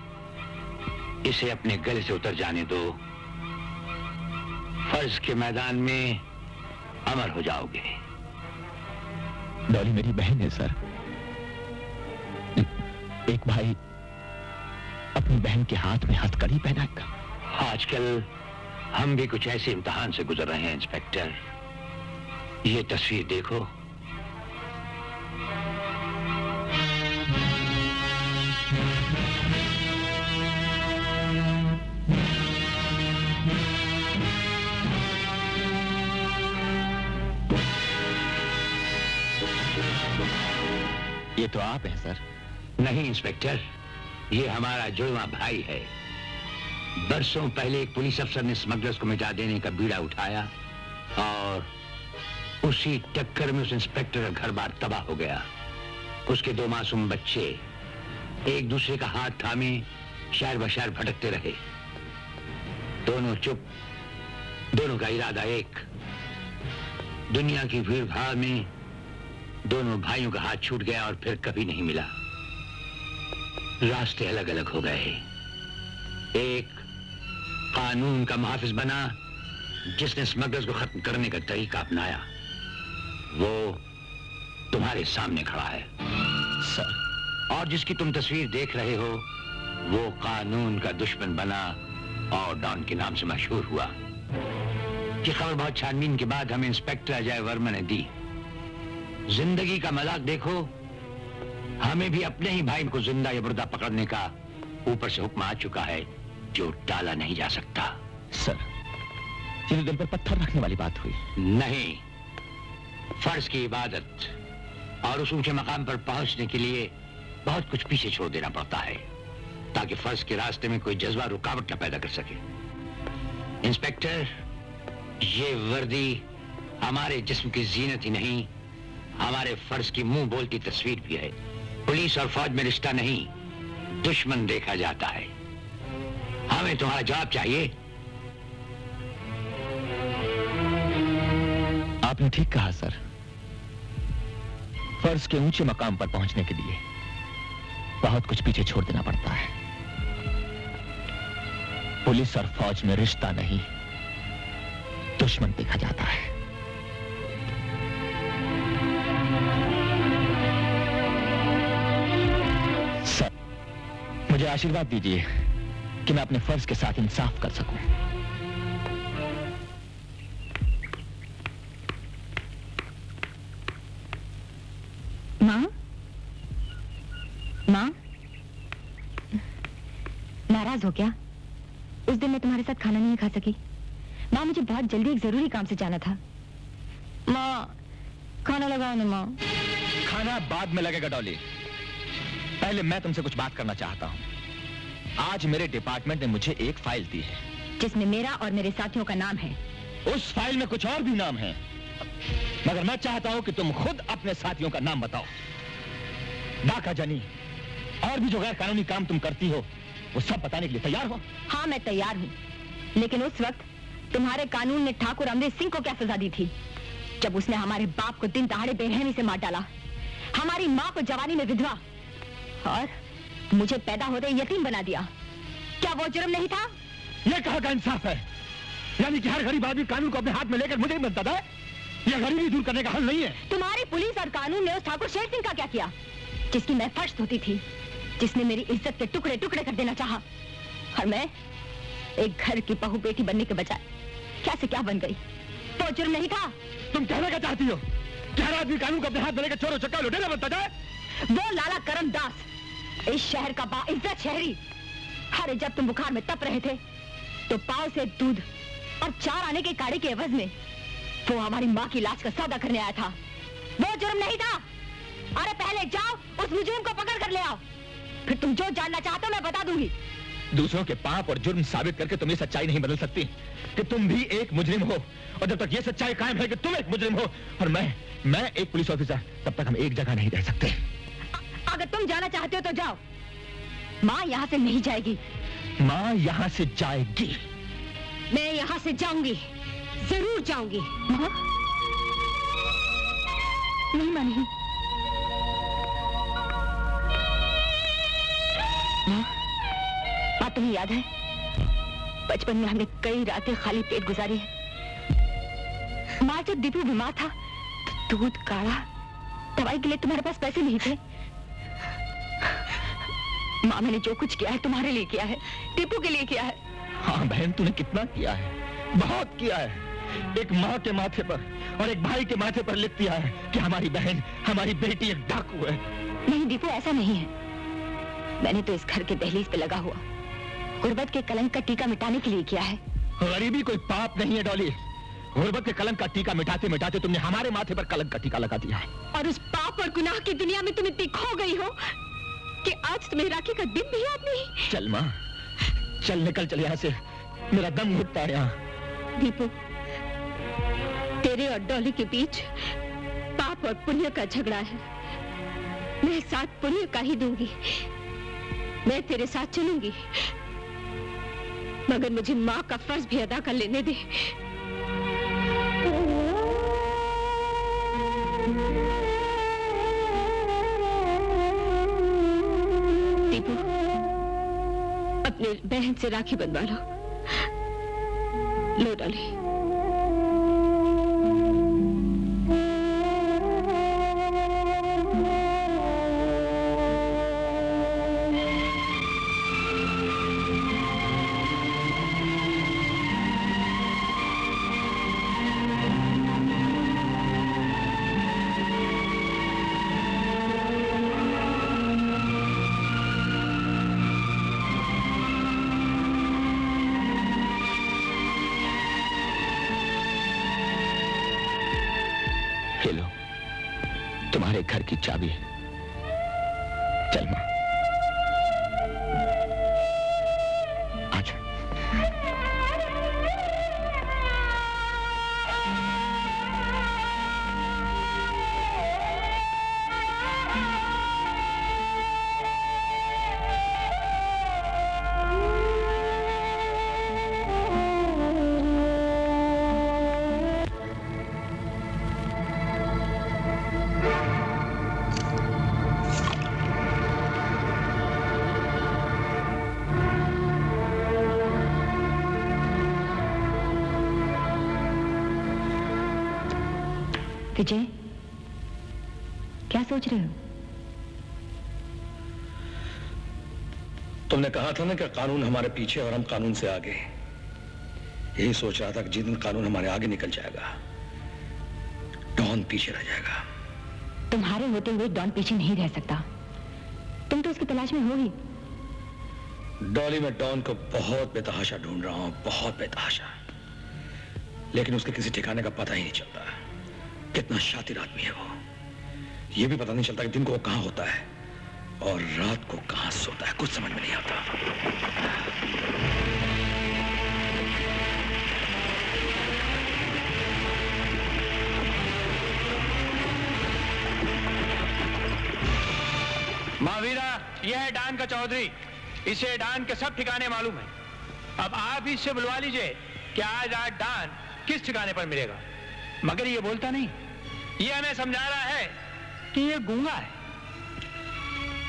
इसे अपने गले से उतर जाने दो। फर्ज के मैदान में अमर हो जाओगे। डॉली मेरी बहन है सर। एक भाई अपनी बहन के हाथ में हथकड़ी पहनाएगा। आजकल हम भी कुछ ऐसे इम्तिहान से गुजर रहे हैं इंस्पेक्टर। ये तस्वीर देखो। आप हैं सर। नहीं इंस्पेक्टर, ये हमारा जुड़वा भाई है। बरसों पहले एक पुलिस अफसर ने स्मगलर्स को मिटा देने का बीड़ा उठाया और उसी टक्कर में उस इंस्पेक्टर का घर बार तबाह हो गया। उसके 2 मासूम बच्चे एक दूसरे का हाथ थामे शहर बशहर भटकते रहे। दोनों चुप, दोनों का इरादा एक। दुनिया की भीड़ भाड़ में दोनों भाइयों का हाथ छूट गया और फिर कभी नहीं मिला। रास्ते अलग अलग हो गए। एक कानून का मुहाफिज बना जिसने स्मगलर्स को खत्म करने का तरीका अपनाया, वो तुम्हारे सामने खड़ा है सर। और जिसकी तुम तस्वीर देख रहे हो वो कानून का दुश्मन बना और डॉन के नाम से मशहूर हुआ। ये खबर बहुत छानबीन के बाद हमें इंस्पेक्टर अजय वर्मा ने दी। जिंदगी का मजाक देखो, हमें भी अपने ही भाई को जिंदा या मुर्दा पकड़ने का ऊपर से हुक्म आ चुका है जो टाला नहीं जा सकता। सर, ये दिल पर पत्थर रखने वाली बात हुई। नहीं, फर्ज की इबादत और उस ऊंचे मकाम पर पहुंचने के लिए बहुत कुछ पीछे छोड़ देना पड़ता है ताकि फर्ज के रास्ते में कोई जज्बा रुकावट न पैदा कर सके। इंस्पेक्टर, ये वर्दी हमारे जिस्म की जीनत ही नहीं, हमारे फर्ज की मुंह बोलती तस्वीर भी है। पुलिस और फौज में रिश्ता नहीं, दुश्मन देखा जाता है। हमें तुम्हारा जवाब चाहिए। आपने ठीक कहा सर। फर्ज के ऊंचे मकाम पर पहुंचने के लिए बहुत कुछ पीछे छोड़ देना पड़ता है। पुलिस और फौज में रिश्ता नहीं, दुश्मन देखा जाता है। सर, मुझे आशीर्वाद दीजिए कि मैं अपने फर्ज के साथ इंसाफ कर सकूं। माँ, माँ, नाराज हो क्या? उस दिन मैं तुम्हारे साथ खाना नहीं खा सकी। माँ, मुझे बहुत जल्दी एक जरूरी काम से जाना था। माँ, खाना लगाओ ना माँ। खाना बाद में लगेगा डॉली, पहले मैं तुमसे कुछ बात करना चाहता हूँ। आज मेरे डिपार्टमेंट ने मुझे एक फाइल दी है जिसमें मेरा और मेरे साथियों का नाम है। उस फाइल में कुछ और भी नाम है, मगर मैं चाहता हूं कि तुम खुद अपने साथियों का नाम बताओ। डाका जानी और भी जो गैर कानूनी काम तुम करती हो वो सब बताने के लिए तैयार हो? हाँ, मैं तैयार हूँ, लेकिन उस वक्त तुम्हारे कानून ने ठाकुर अमरीत सिंह को क्या सजा दी थी जब उसने हमारे बाप को दिन दहाड़े बेरहमी से मार डाला, हमारी माँ को जवानी में विधवा और मुझे पैदा होते यतीम बना दिया? क्या वो जुर्म नहीं था? ये कहाँ का इंसाफ है? यानी कि हर गरीब आदमी कानून को अपने हाथ में लेकर मुझे ही बनता था? यह गरीबी दूर करने का हल नहीं है। तुम्हारी पुलिस और कानून ने उस ठाकुर शेर सिंह का क्या किया जिसकी मैं फर्श धोती थी, जिसने मेरी इज्जत के टुकड़े टुकड़े कर देना चाहा, और मैं एक घर की बहू बेटी बनने के बजाय क्या से क्या बन गई? वो जुर्म नहीं था? तुम कहना क्या चाहती हो? क्या हर आदमी कानून को अपने हाथ में लेकर चोरों चक्का लुटेरा बनता जाए? वो लाला करम दास, इस शहर का बाइज्जत शहरी, अरे जब तुम बुखार में तप रहे थे तो पाव से दूध और 4 आने के काढ़े के एवज में वो हमारी माँ की लाश का सौदा करने आया था। वो जुर्म नहीं था? अरे पहले जाओ उस मुजरिम को पकड़ कर ले आओ, फिर तुम जो जानना चाहते हो मैं बता दूंगी। दूसरों के पाप और जुर्म साबित करके तुम ये सच्चाई नहीं बदल सकती कि तुम भी एक मुजरिम हो, और जब तक ये सच्चाई कायम है कि तुम एक मुजरिम हो और मैं एक पुलिस ऑफिसर, तब तक हम एक जगह नहीं रह सकते। अगर तुम जाना चाहते हो तो जाओ, माँ यहाँ से नहीं जाएगी। माँ यहाँ से जाएगी। मैं यहाँ से जाऊंगी, जरूर जाऊंगी। माँ? नहीं माँ, नहीं। माँ, तुम्हें याद है बचपन में हमने कई रातें खाली पेट गुजारी है। माँ, जब दीपू बीमार था तो दूध काढ़ा दवाई के लिए तुम्हारे पास पैसे नहीं थे। माँ, मैंने जो कुछ किया है तुम्हारे लिए किया है, दीपू के लिए किया है। हाँ बहन, तूने कितना किया है, बहुत किया है। एक माँ के माथे पर और एक भाई के माथे पर लिख दिया है कि हमारी बहन, हमारी बेटी एक डाकू है। नहीं दीपू, ऐसा नहीं है। मैंने तो इस घर के दहलीज पे लगा हुआ गुर्बत के कलंक का टीका मिटाने के लिए किया है। गरीबी कोई पाप नहीं है डॉली, गुर्बत के कलंक का टीका मिटाते मिटाते तुमने हमारे माथे पर कलंक का टीका लगा दिया है। और उस पाप और गुनाह की दुनिया में तुम इतनी खो गई हो कि आज तुम्हें राखी का दिन भी याद नहीं। चल माँ, चल निकल चल यहाँ से, मेरा दम घुटता है यहाँ। दीपू, तेरे और डॉली के बीच पाप और पुण्य का झगड़ा है। मैं साथ पुण्य का ही दूंगी, मैं तेरे साथ चलूंगी, मगर मुझे माँ का फर्ज भी अदा कर लेने दे। दीपू, अपने बहन से राखी बंधवा लो। लो डॉली। तुम्हारे घर की चाबी है, चल मां, आजा। विजय, क्या सोच रहे हो? तुमने कहा था ना कि कानून हमारे पीछे और हम कानून से आगे। यही सोच रहा था कि जिस दिन कानून हमारे आगे निकल जाएगा, डॉन पीछे रह जाएगा। तुम्हारे होते हुए डॉन पीछे नहीं रह सकता। तुम तो उसकी तलाश में हो ही। डॉली, मैं डॉन को बहुत बेतहाशा ढूंढ रहा हूं, बहुत बेतहाशा, लेकिन उसके किसी ठिकाने का पता ही नहीं चलता। कितना शातिर आदमी है वो, ये भी पता नहीं चलता कि दिन को वो कहां होता है और रात को कहां सोता है, कुछ समझ में नहीं आता। महावीरा, यह है डान का चौधरी। इसे डान के सब ठिकाने मालूम है। अब आप ही इससे बुलवा लीजिए कि आज रात डान किस ठिकाने पर मिलेगा। मगर ये बोलता नहीं, ये हमें समझा रहा है कि ये गूंगा है।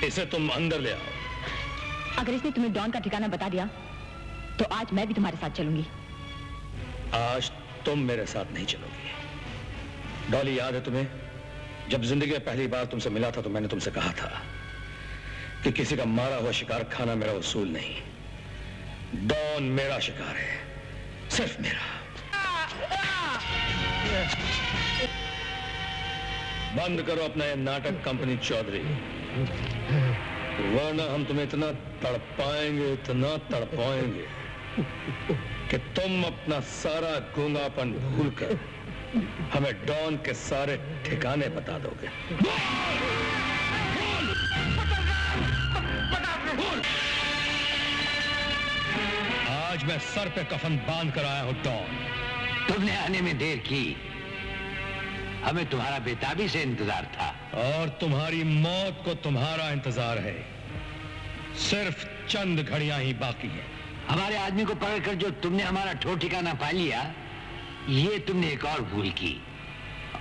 इसे तुम अंदर ले आओ। अगर इसने तुम्हें डॉन का ठिकाना बता दिया तो आज मैं भी तुम्हारे साथ चलूंगी। आज तुम मेरे साथ नहीं चलोगी। डॉली, याद है तुम्हें, जब जिंदगी में पहली बार तुमसे मिला था तो मैंने तुमसे कहा था कि किसी का मारा हुआ शिकार खाना मेरा उसूल नहीं। डॉन मेरा शिकार है, सिर्फ मेरा। बंद करो अपना ये नाटक कंपनी चौधरी, वरना हम तुम्हें इतना तड़पाएंगे कि तुम अपना सारा गूंगापन भूलकर हमें डॉन के सारे ठिकाने बता दोगे। आज मैं सर पे कफन बांध कर आया हूं डॉन। तुमने आने में देर की, हमें तुम्हारा बेताबी से इंतजार था। और तुम्हारी मौत को तुम्हारा इंतजार है। सिर्फ चंद घड़ियां ही बाकी हैं। हमारे आदमी को पकड़कर जो तुमने हमारा ठोर ठिकाना पा लिया, ये तुमने एक और भूल की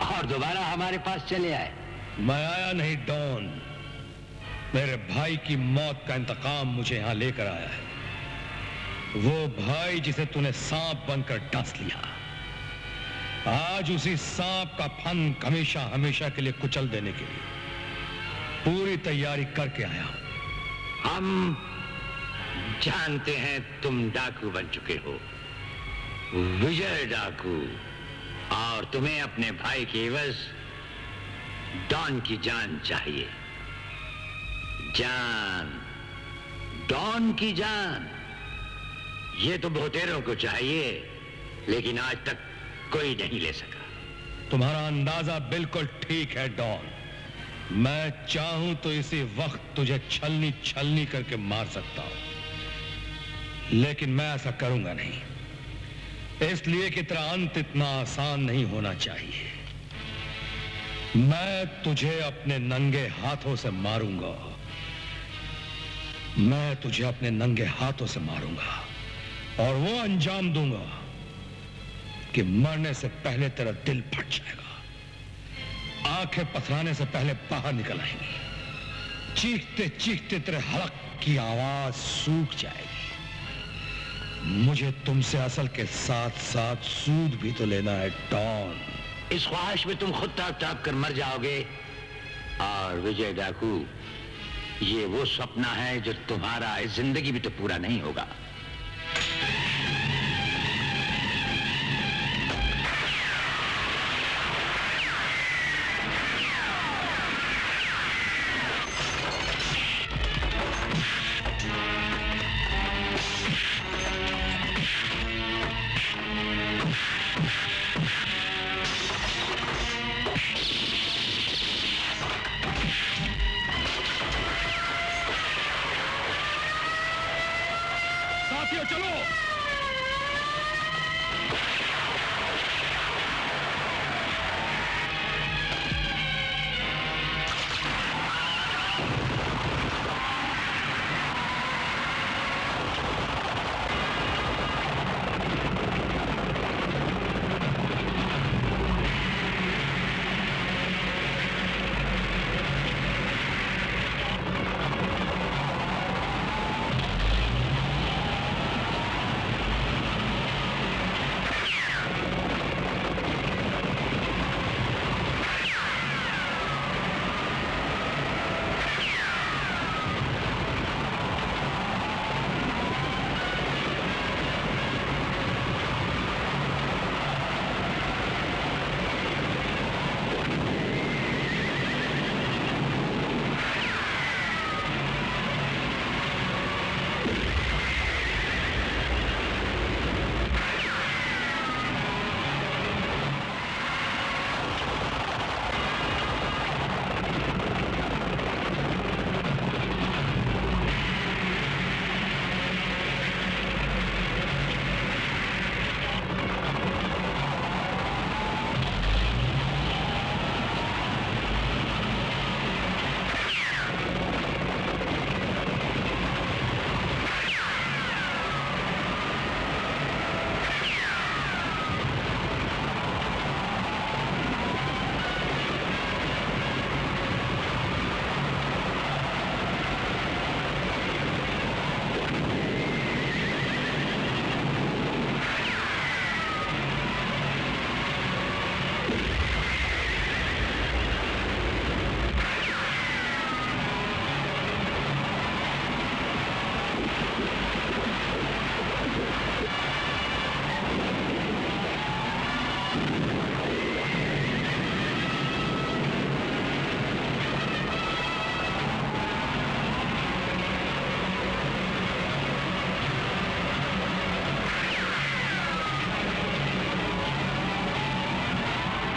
और दोबारा हमारे पास चले आए। मैं आया नहीं डॉन, मेरे भाई की मौत का इंतकाम मुझे यहां लेकर आया है। वो भाई जिसे तूने सांप बनकर डस लिया, आज उसी सांप का फन हमेशा हमेशा के लिए कुचल देने के लिए पूरी तैयारी करके आया हूं। हम जानते हैं तुम डाकू बन चुके हो, विजय डाकू, और तुम्हें अपने भाई के एवज डॉन की जान चाहिए। जान, डॉन की जान। ये तो बहुतेरों को चाहिए, लेकिन आज तक कोई नहीं ले सका। तुम्हारा अंदाजा बिल्कुल ठीक है डॉन। मैं चाहूं तो इसी वक्त तुझे छलनी छलनी करके मार सकता हूं, लेकिन मैं ऐसा करूंगा नहीं, इसलिए कि तेरा अंत इतना आसान नहीं होना चाहिए। मैं तुझे अपने नंगे हाथों से मारूंगा। मैं तुझे अपने नंगे हाथों से मारूंगा और वो अंजाम दूंगा कि मरने से पहले तेरा दिल फट जाएगा, आंखें पथराने से पहले बाहर निकल आएंगी, चीखते चीखते तेरे हलक की आवाज सूख जाएगी। मुझे तुमसे असल के साथ साथ सूद भी तो लेना है डॉन। इस ख्वाहिश में तुम खुद ताप ताप कर मर जाओगे। और विजय डाकू, ये वो सपना है जो तुम्हारा इस जिंदगी भी तो पूरा नहीं होगा। साथियों चलो।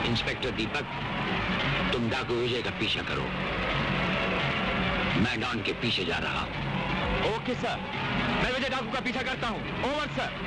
इंस्पेक्टर दीपक, तुम डाकू विजय का पीछा करो, मैं डॉन के पीछे जा रहा हूं। ओके सर, मैं विजय डाकू का पीछा करता हूं। Over sir.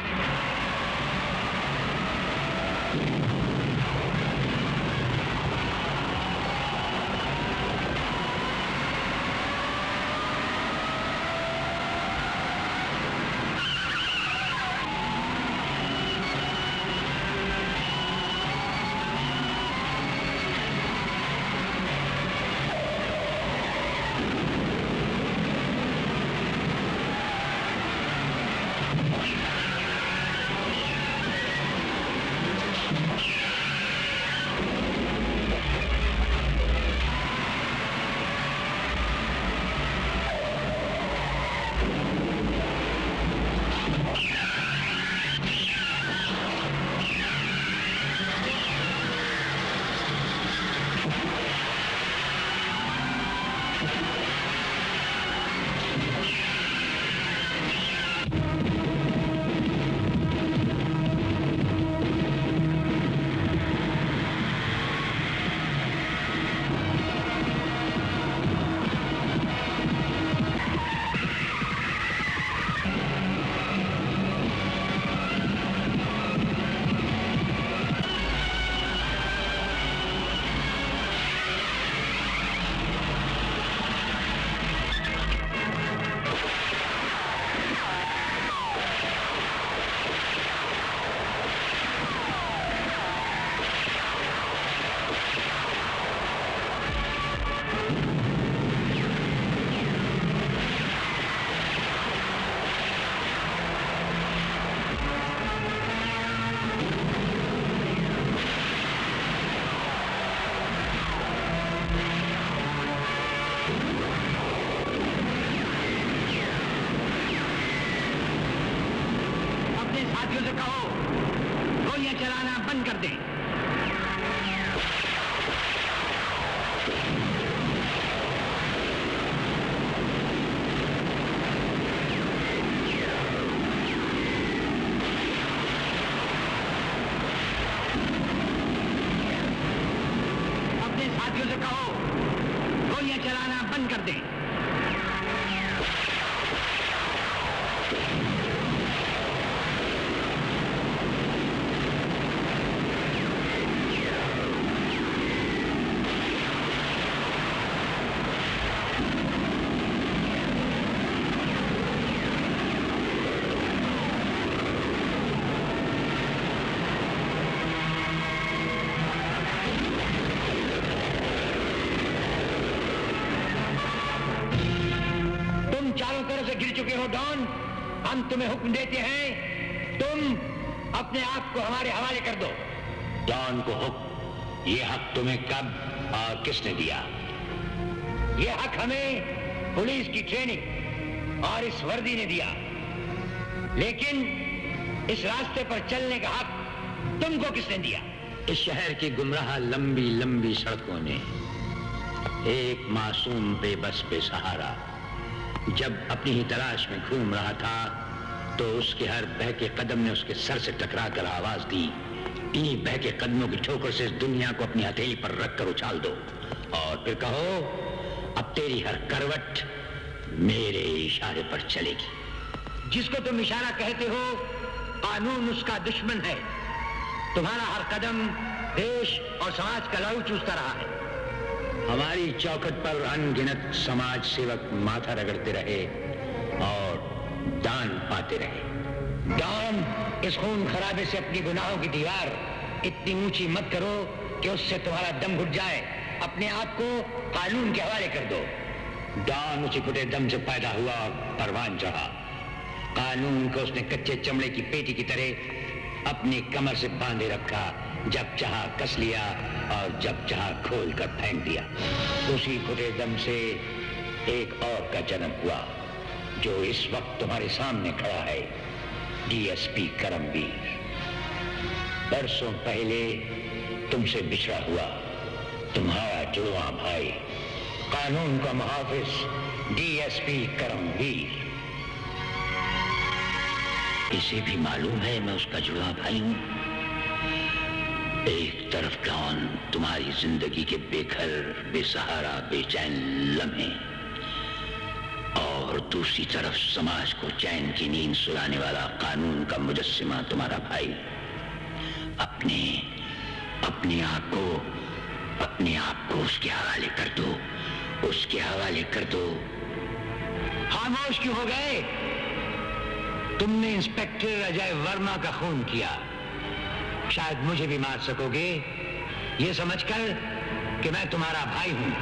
साथियों से कहो गोलियां चलाना बंद कर दें। अपने साथियों से कहो गोलियां चलाना बंद कर दें। चारों तरफ से गिर चुके हो डॉन। हम तुम्हें हुक्म देते हैं, तुम अपने आप को हमारे हवाले कर दो। डॉन को हुक्म, ये हक तुम्हें कब और किसने दिया? ये हक हमें पुलिस की ट्रेनिंग और इस वर्दी ने दिया, लेकिन इस रास्ते पर चलने का हक तुमको किसने दिया? इस शहर की गुमराह लंबी लंबी सड़कों ने एक मासूम बेबस बेसहारा जब अपनी ही तलाश में घूम रहा था तो उसके हर बहके कदम ने उसके सर से टकरा कर आवाज दी, इन्हीं बहके कदमों की ठोकर से इस दुनिया को अपनी हथेली पर रखकर उछाल दो और फिर कहो, अब तेरी हर करवट मेरे इशारे पर चलेगी। जिसको तुम इशारा कहते हो कानून उसका दुश्मन है। तुम्हारा हर कदम देश और समाज का लहू चूसता रहा है। हमारी चौखट पर अनगिनत समाज सेवक माथा रगड़ते रहे और दान पाते रहे। दान, इस खून खराबे से अपनी गुनाहों की दीवार इतनी ऊंची मत करो कि उससे तुम्हारा दम घुट जाए। अपने आप को कानून के हवाले कर दो। दान उसी घुटे दम से पैदा हुआ और परवान चढ़ा। कानून को उसने कच्चे चमड़े की पेटी की तरह अपनी कमर से बांधे रखा, जब चाहा कस लिया और जब चाहा खोल कर फेंक दिया। उसी घुटे दम से एक और का जन्म हुआ जो इस वक्त तुम्हारे सामने खड़ा है, डीएसपी करमवीर। बरसों पहले तुमसे बिछड़ा हुआ तुम्हारा जुड़वा भाई, कानून का मुहाफिज डीएसपी करमवीर। इसे भी मालूम है मैं उसका जुड़वा भाई हूं। एक तरफ डॉन तुम्हारी जिंदगी के बेघर बेसहारा बेचैन लम्हे और दूसरी तरफ समाज को चैन की नींद सुलाने वाला कानून का मुजस्सिमा तुम्हारा भाई। अपने आप को उसके हवाले कर दो, उसके हवाले कर दो। खामोश क्यों हो गए? तुमने इंस्पेक्टर अजय वर्मा का खून किया, शायद मुझे भी मार सकोगे ये समझकर कि मैं तुम्हारा भाई हूं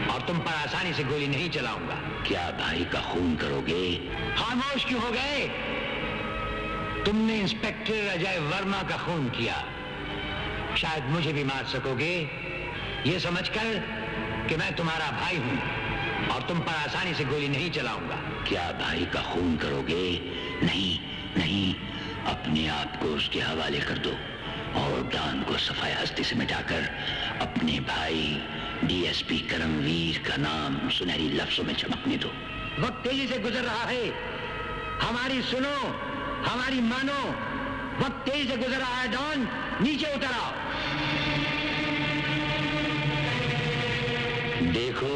और तुम पर आसानी से गोली नहीं चलाऊंगा। क्या भाई का खून करोगे? खामोश क्यों हो गए? तुमने इंस्पेक्टर अजय वर्मा का खून किया, शायद मुझे भी मार सकोगे ये समझकर कि मैं तुम्हारा भाई हूं और तुम पर आसानी से गोली नहीं चलाऊंगा। क्या भाई का खून करोगे? नहीं, अपने आप को उसके हवाले कर दो और डॉन को सफाई हस्ती से मिटाकर अपने भाई डीएसपी करमवीर का नाम सुनहरी लफ्जों में चमकने दो। वक्त तेजी से गुजर रहा है, हमारी सुनो, हमारी मानो। वक्त तेजी से गुजर रहा है डॉन, नीचे उतर आओ। देखो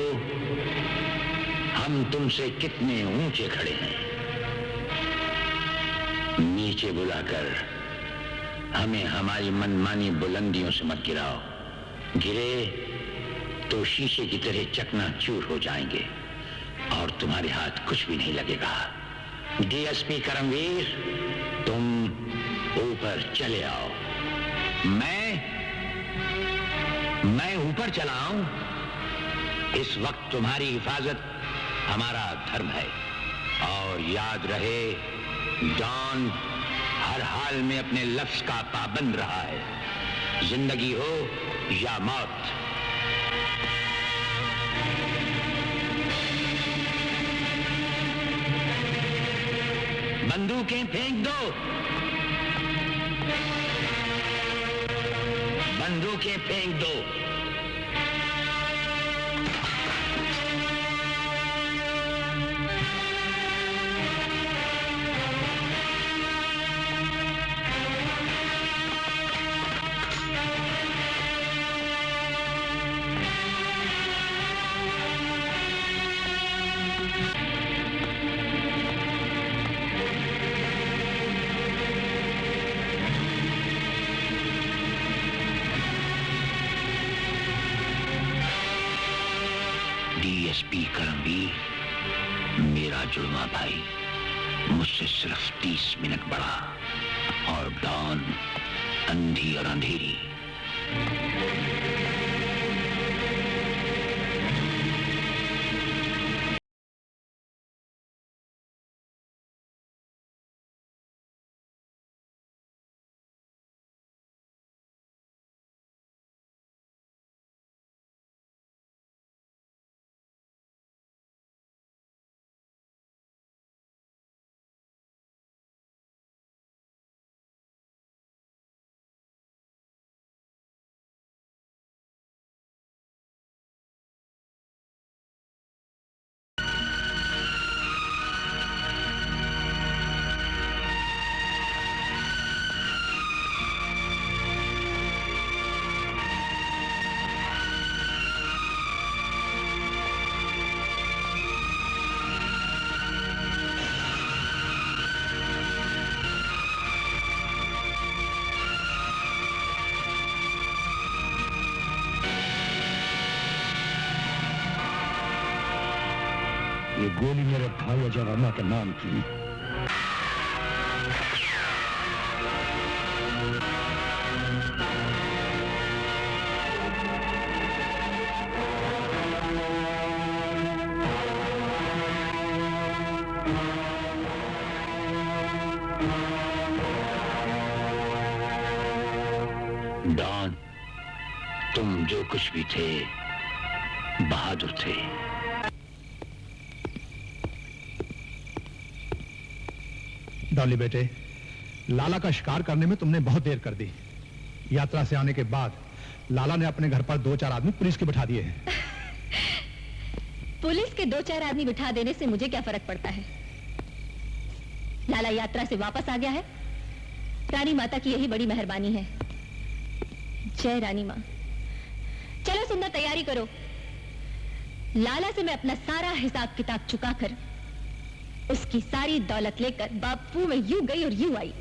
हम तुमसे कितने ऊंचे खड़े हैं। नीचे बुलाकर हमें हमारी मनमानी बुलंदियों से मत गिराओ। गिरे तो शीशे की तरह चकनाचूर हो जाएंगे और तुम्हारे हाथ कुछ भी नहीं लगेगा। डीएसपी करमवीर, तुम ऊपर चले आओ। मैं ऊपर चला आऊं? इस वक्त तुम्हारी हिफाजत हमारा धर्म है और याद रहे डॉन हर हाल में अपने लफ्ज का पाबंद रहा है, जिंदगी हो या मौत। बंदूकें फेंक दो। बंदूकें फेंक दो। डीएसपी करमवीर मेरा जुड़वा भाई मुझसे सिर्फ 30 मिनट बड़ा, और डॉन अंधी और अंधेरी। ये गोली मेरे भाई अजय वर्मा के नाम की। डॉन, तुम जो कुछ भी थे बहादुर थे। डॉली बेटे, लाला का शिकार करने में तुमने बहुत देर कर दी। यात्रा से आने के बाद लाला ने अपने घर पर 2-4 आदमी पुलिस के बिठा दिए हैं। पुलिस के 2-4 आदमी बिठा देने से मुझे क्या फर्क पड़ता है? लाला यात्रा से वापस आ गया है। रानी माता की यही बड़ी मेहरबानी है। जय रानी माँ। चलो सुंदर, तैयारी करो। लाला से मैं अपना सारा हिसाब किताब चुकाकर उसकी सारी दौलत लेकर बापू में यूं गई और यूं आई।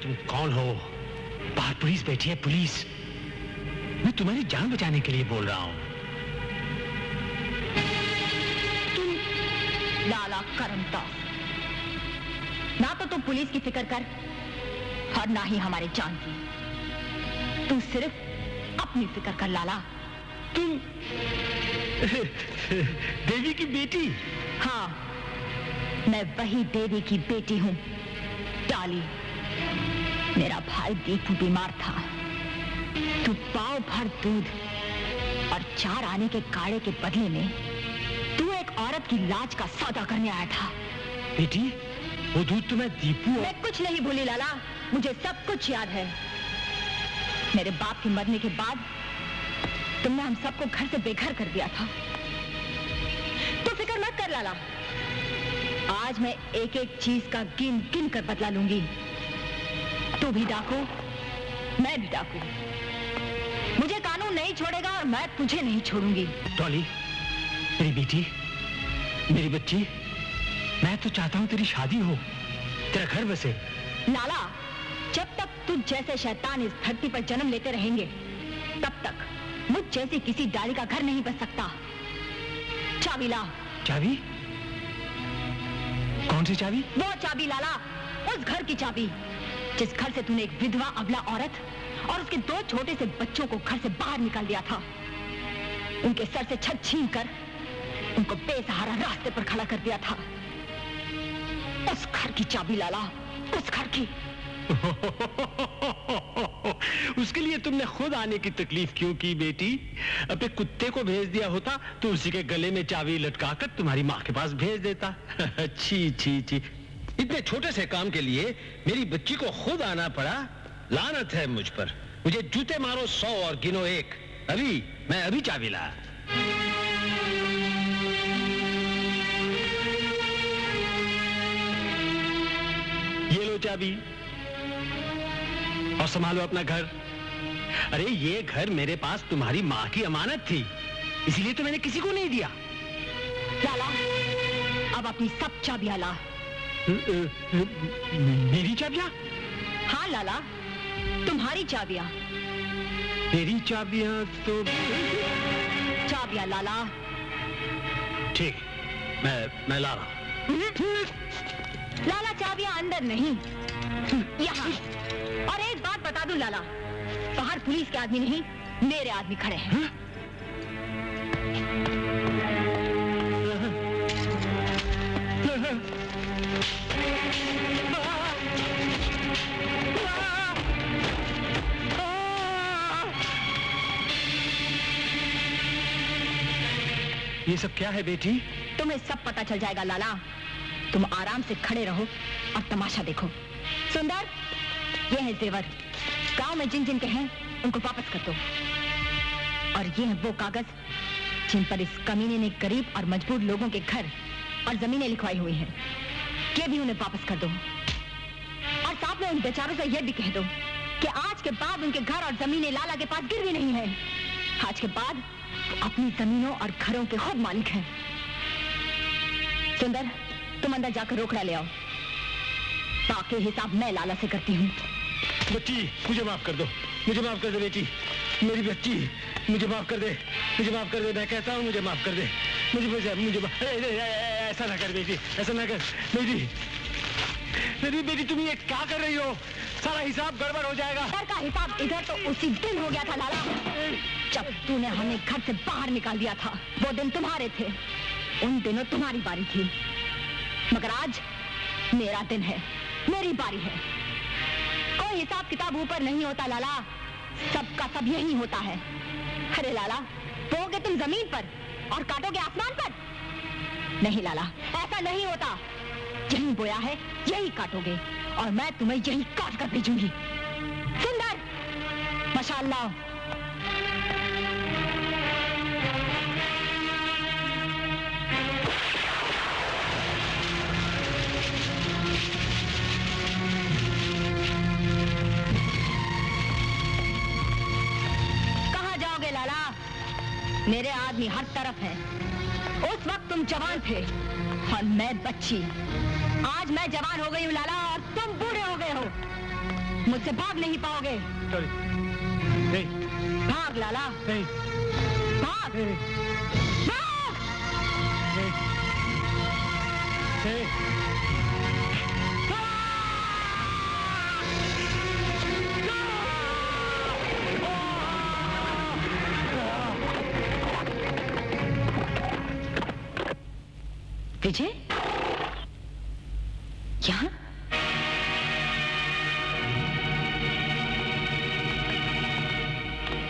तुम कौन हो? बाहर पुलिस बैठी है, पुलिस। मैं तुम्हारी जान बचाने के लिए बोल रहा हूं। तुम लाला करमदास, ना तो तुम पुलिस की फिक्र कर और ना ही हमारे जान की। तू सिर्फ अपनी फिक्र कर लाला। तुम देवी की बेटी? हाँ, मैं वही देवी की बेटी हूं, डाली। मेरा भाई दीपू बीमार था। तू पाव भर दूध और 4 आने के काढ़े के बदले में तू एक औरत की लाज का सौदा करने आया था। बेटी, वो दूध तो मैं दीपू। मैं कुछ नहीं भूली लाला, मुझे सब कुछ याद है। मेरे बाप के मरने के बाद तुमने हम सबको घर से बेघर कर दिया था। तो फिक्र मत कर लाला, आज मैं एक एक चीज का गिन गिन कर बदला लूंगी। तू भी डाकू, मैं भी डाकू। मुझे कानून नहीं छोड़ेगा और मैं तुझे नहीं छोड़ूंगी। डॉली, मेरी बेटी, मेरी बच्ची, मैं तो चाहता हूं तेरी शादी हो, तेरा घर बसे। लाला, जब तक तुझ जैसे शैतान इस धरती पर जन्म लेते रहेंगे, तब तक मुझ जैसे किसी डाली का घर नहीं बच सकता। चाबी ला। चाबी? कौन सी चाबी? वो चाबी लाला, उस घर की चाबी जिस घर से तूने एक विधवा अबला औरत और उसके 2 छोटे से बच्चों को घर से बाहर निकाल दिया था। उनके सर से छत छीन कर उनको बेसहारा रास्ते पर खड़ा कर दिया था। उस घर की चाबी लाला, उस घर की। उसके लिए तुमने खुद आने की तकलीफ क्यों की बेटी? अपने कुत्ते को भेज दिया होता तो उसी के गले में चाबी लटकाकर तुम्हारी माँ के पास भेज देता। छी छी छी, इतने छोटे से काम के लिए मेरी बच्ची को खुद आना पड़ा। लानत है मुझ पर। मुझे जूते मारो 100 और गिनो 1। मैं अभी चाबी ला। ये लो चाबी और संभालो अपना घर। अरे ये घर मेरे पास तुम्हारी माँ की अमानत थी, इसलिए तो मैंने किसी को नहीं दिया। लाला, अब अपनी सब चाबियां ला। मेरी चाबियां? हाँ लाला, तुम्हारी चाबियां। मेरी चाबियां तो चाबियां लाला। ठीक, मैं ला रहा। लाला, चाबियां अंदर नहीं, यहाँ। और एक बात बता दूं लाला, बाहर पुलिस के आदमी नहीं, मेरे आदमी खड़े हैं। ये सब क्या है बेटी? तुम्हें सब पता चल जाएगा लाला। तुम आराम से खड़े रहो और तमाशा देखो। सुंदर, ये है जेवर। गांव में जिन जिन के हैं उनको वापस कर दो। और ये है वो कागज जिन पर इस कमीने ने गरीब और मजबूर लोगों के घर और जमीनें लिखवाई हुई हैं। ये भी उन्हें वापस कर दो। और साथ में उन बेचारों से यह भी कह दो कि आज के बाद उनके घर और जमीनें लाला के पास गिरवी नहीं है। आज के बाद अपनी जमीनों और घरों के खुद मालिक हैं। सुंदर, तुम अंदर जाकर रोकड़ा ले आओ। बाकी हिसाब मैं लाला से करती हूँ। बच्ची, मुझे माफ कर दो, मुझे माफ कर दे बेटी, मेरी बच्ची, मुझे माफ कर दे, मुझे माफ कर दे। मैं कहता हूँ मुझे माफ कर दे। ऐसा ना कर बेटी, ऐसा ना कर बेटी। बेटी तुम ये क्या कर रही हो? सारा हिसाब गड़बड़ हो जाएगा। घर का हिसाब इधर तो उसी दिन हो गया था लाला, जब तूने हमें घर से बाहर निकाल दिया था। वो दिन तुम्हारे थे, उन दिनों तुम्हारी बारी थी। मगर आज मेरा दिन है, मेरी बारी है। कोई हिसाब किताब ऊपर नहीं होता लाला, सबका सब यही होता है। अरे लाला, बोगे तुम जमीन पर और काटोगे आसमान पर? नहीं लाला, ऐसा नहीं होता। यही बोया है यही काटोगे, और मैं तुम्हें यही काट कर भेजूंगी। सुंदर, माशाअल्लाह। कहाँ जाओगे लाला? मेरे आदमी हर तरफ है। उस वक्त तुम जवान थे और मैं बच्ची। आज मैं जवान हो गई हूँ लाला, और तुम बूढ़े हो गए हो। मुझसे भाग नहीं पाओगे। नहीं। भाग लाला, नहीं। भाग। नहीं। भाग। नहीं। नहीं। विजय, यहाँ?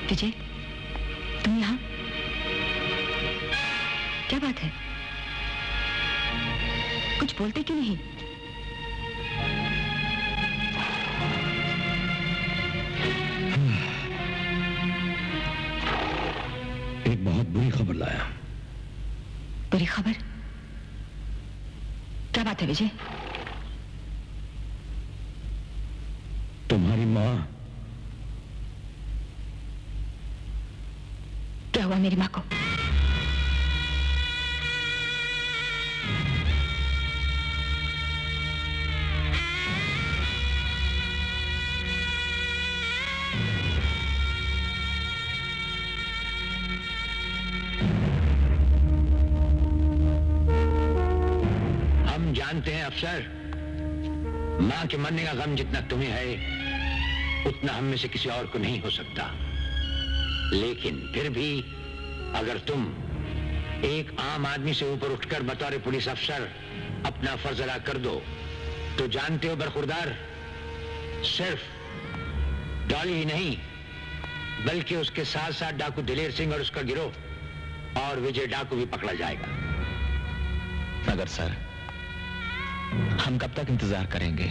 विजय, तुम यहाँ? क्या बात है? कुछ बोलते क्यों नहीं? एक बहुत बुरी खबर लाया। बुरी खबर? क्या बात है विजय? तुम्हारी माँ। क्या हुआ मेरी माँ को? जानते हैं अफसर, मां के मरने का गम जितना तुम्हें है उतना हम में से किसी और को नहीं हो सकता। लेकिन फिर भी अगर तुम एक आम आदमी से ऊपर उठकर बतौर पुलिस अफसर अपना फर्ज अदा कर दो तो जानते हो बरखुरदार, सिर्फ डॉली ही नहीं बल्कि उसके साथ साथ डाकू दिलेर सिंह और उसका गिरोह और विजय डाकू भी पकड़ा जाएगा। मगर सर, हम कब तक इंतजार करेंगे?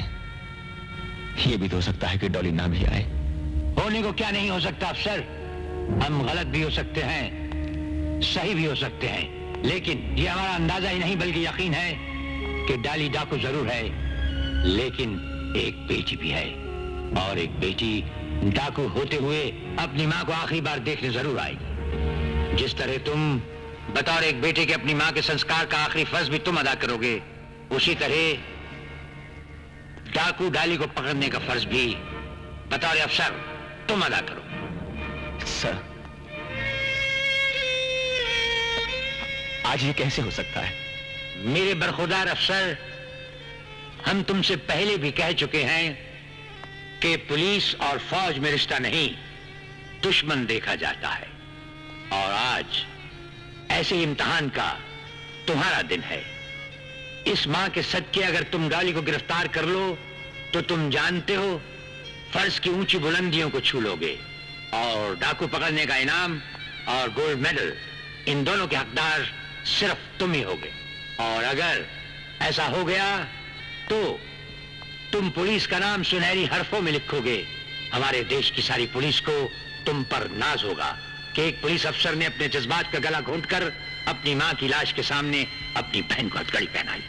ये भी तो हो सकता है कि डॉली ना भी आए। होने को क्या नहीं हो सकता अफसर, हम गलत भी हो सकते हैं, सही भी हो सकते हैं, लेकिन ये हमारा अंदाजा ही नहीं बल्कि यकीन है कि डॉली डाकू जरूर है, लेकिन एक बेटी भी है और एक बेटी डाकू होते हुए अपनी मां को आखिरी बार देखने जरूर आएगी। जिस तरह तुम बतौर एक बेटे के अपनी मां के संस्कार का आखिरी फर्ज भी तुम अदा करोगे, उसी तरह डाकू डाली को पकड़ने का फर्ज भी बतौर अफसर तुम अदा करो। सर, आज ये कैसे हो सकता है? मेरे बरखुरदार अफसर, हम तुमसे पहले भी कह चुके हैं कि पुलिस और फौज में रिश्ता नहीं, दुश्मन देखा जाता है। और आज ऐसे इम्तिहान का तुम्हारा दिन है। इस मां के सदके अगर तुम डॉली को गिरफ्तार कर लो तो तुम जानते हो फर्ज की ऊंची बुलंदियों को छू लोगे और डाकू पकड़ने का इनाम और गोल्ड मेडल, इन दोनों के हकदार सिर्फ तुम ही होगे। और अगर ऐसा हो गया तो तुम पुलिस का नाम सुनहरी हरफों में लिखोगे। हमारे देश की सारी पुलिस को तुम पर नाज होगा कि एक पुलिस अफसर ने अपने जज्बात का गला घोंटकर अपनी मां की लाश के सामने अपनी बहन को हथकड़ी पहनाई।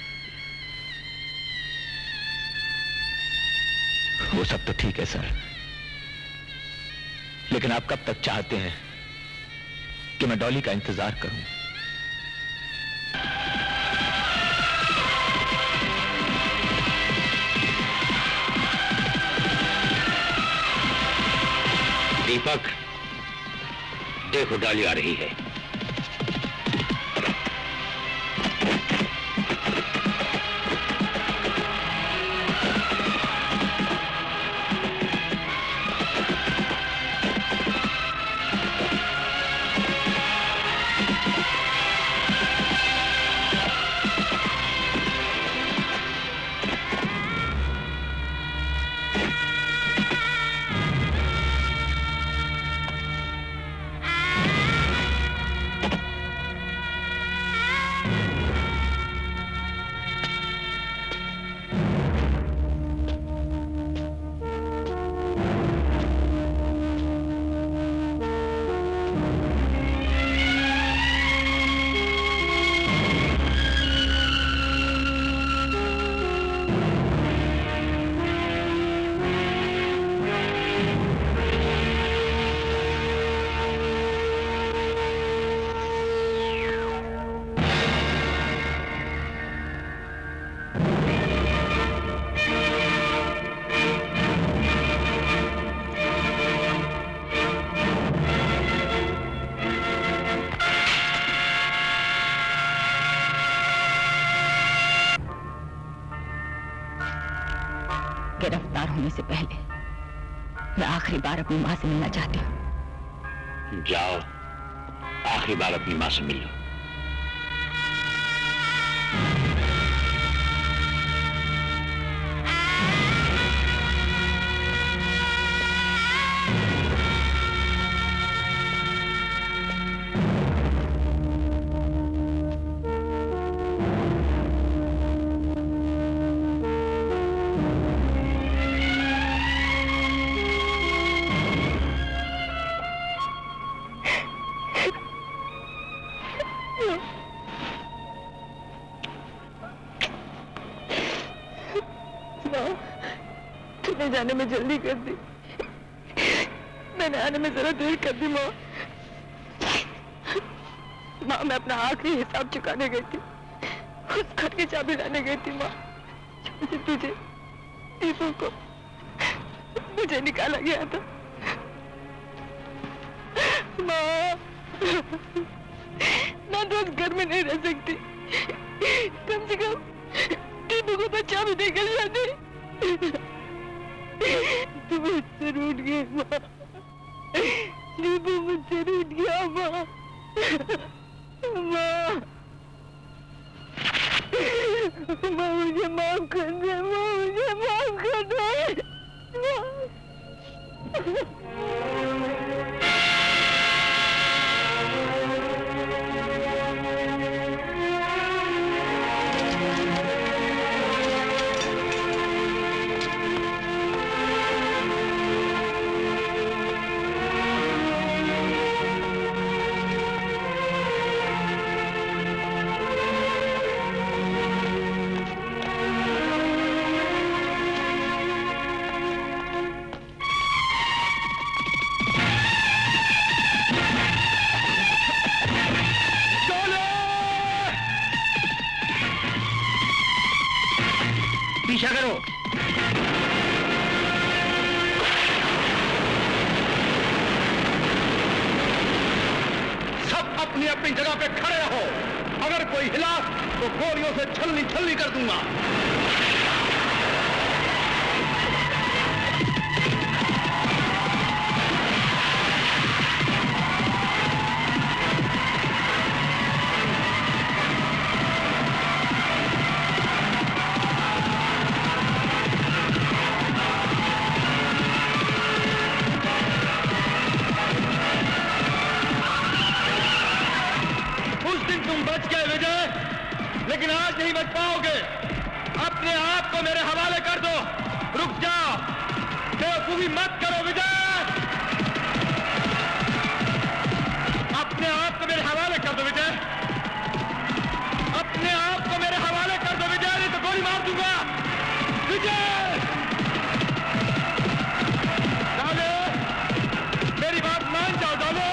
वो सब तो ठीक है सर, लेकिन आप कब तक चाहते हैं कि मैं डॉली का इंतजार करूं? दीपक, देखो डॉली आ रही है। गिरफ्तार होने से पहले मैं आखिरी बार अपनी मां से मिलना चाहती हूँ। जाओ, आखिरी बार अपनी मां से मिल लो। तूने जाने में जल्दी कर दी, मैंने आने में जरा देर कर दी। माँ, मैं अपना आखिरी हिसाब चुकाने गई थी, उस घर की चाबी लाने गई थी। माँ, तुझे दीपू को मुझे निकाला गया था। माँ, मैं तो उस घर में नहीं रह सकती, कम से कम दीपू को माँ भी निकल जाती। तू मुझसे रूठ गई माँ, शिबू मुझसे रूठ गया माँ। माँ मुझे माफ कर दे, माँ मुझे माफ कर दे। पीछा करो। सब अपनी अपनी जगह पे खड़े रहो। अगर कोई हिला तो गोलियों से छलनी छलनी कर दूंगा। लेकिन आज नहीं बच पाओगे। अपने आप को मेरे हवाले कर दो। रुक जाओ, बेवकूफी मत करो विजय। अपने आप को मेरे हवाले कर दो विजय। अपने आप को मेरे हवाले कर दो विजय, नहीं तो गोली मार दूंगा। विजय डाले, मेरी बात मान जाओ डाले।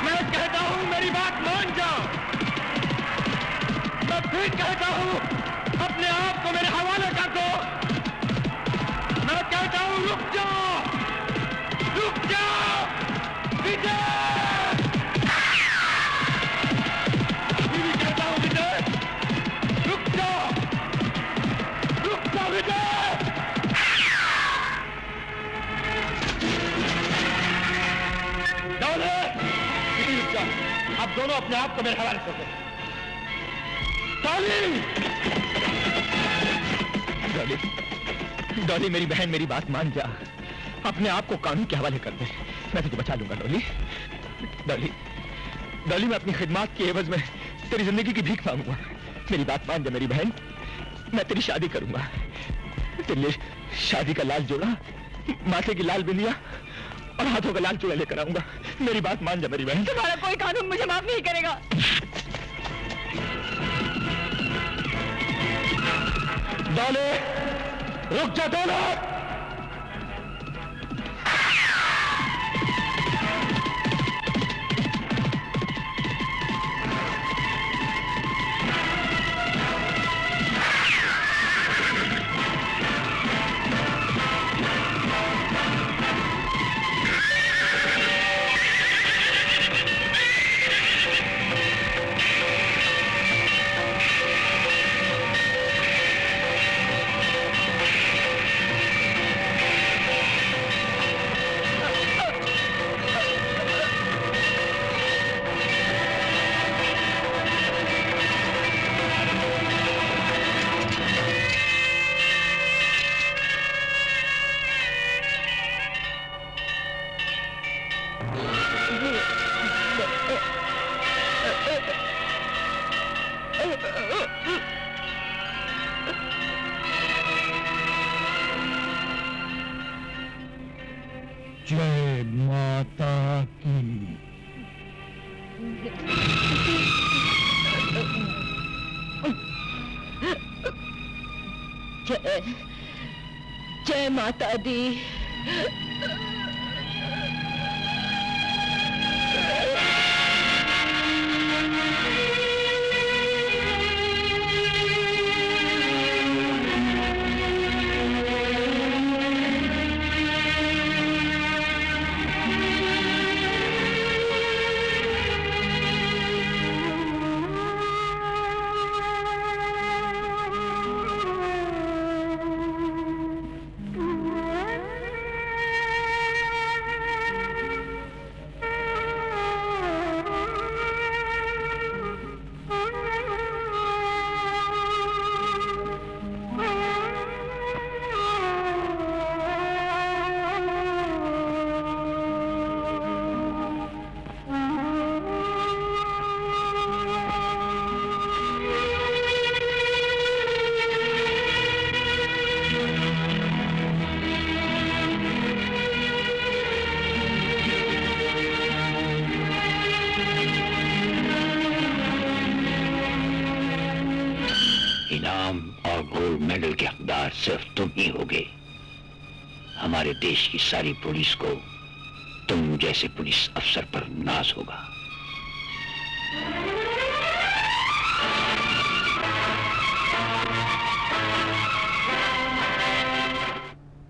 मैं कहता हूं मेरी बात मान जाओ। मैं फिर कहता हूं अपने आप को मेरे हवाले कर दो। मैं कहता हूं रुक जाओ, रुक जाओ विजय। ये भी कहता हूं विजय, रुक जाओ, रुक जाओ विजय। डॉले, रुक जाओ। आप दोनों अपने आप को मेरे हवाले कर दो। डॉली, डॉली मेरी बहन, मेरी बात मान जा। अपने आप को कानून के हवाले कर दे, मैं तुझे बचा लूंगा डॉली। डॉली, डॉली मैं अपनी खिदमत के एवज में तेरी जिंदगी की भीख मांगूंगा। मेरी बात मान जा मेरी बहन, मैं तेरी शादी करूंगा। तेरे लिए शादी का लाल जोड़ा, माथे की लाल बिंदिया और हाथों का लाल चूड़ा लेकर आऊंगा। मेरी बात मान जा मेरी बहन। तुम्हारा कोई कानून मुझे माफ नहीं करेगा। डॉले, रुक जा डॉले। जय माता की। जय जय माता दी। गोल्ड मेडल के हकदार सिर्फ तुम ही होगे। हमारे देश की सारी पुलिस को तुम जैसे पुलिस अफसर पर नाज होगा।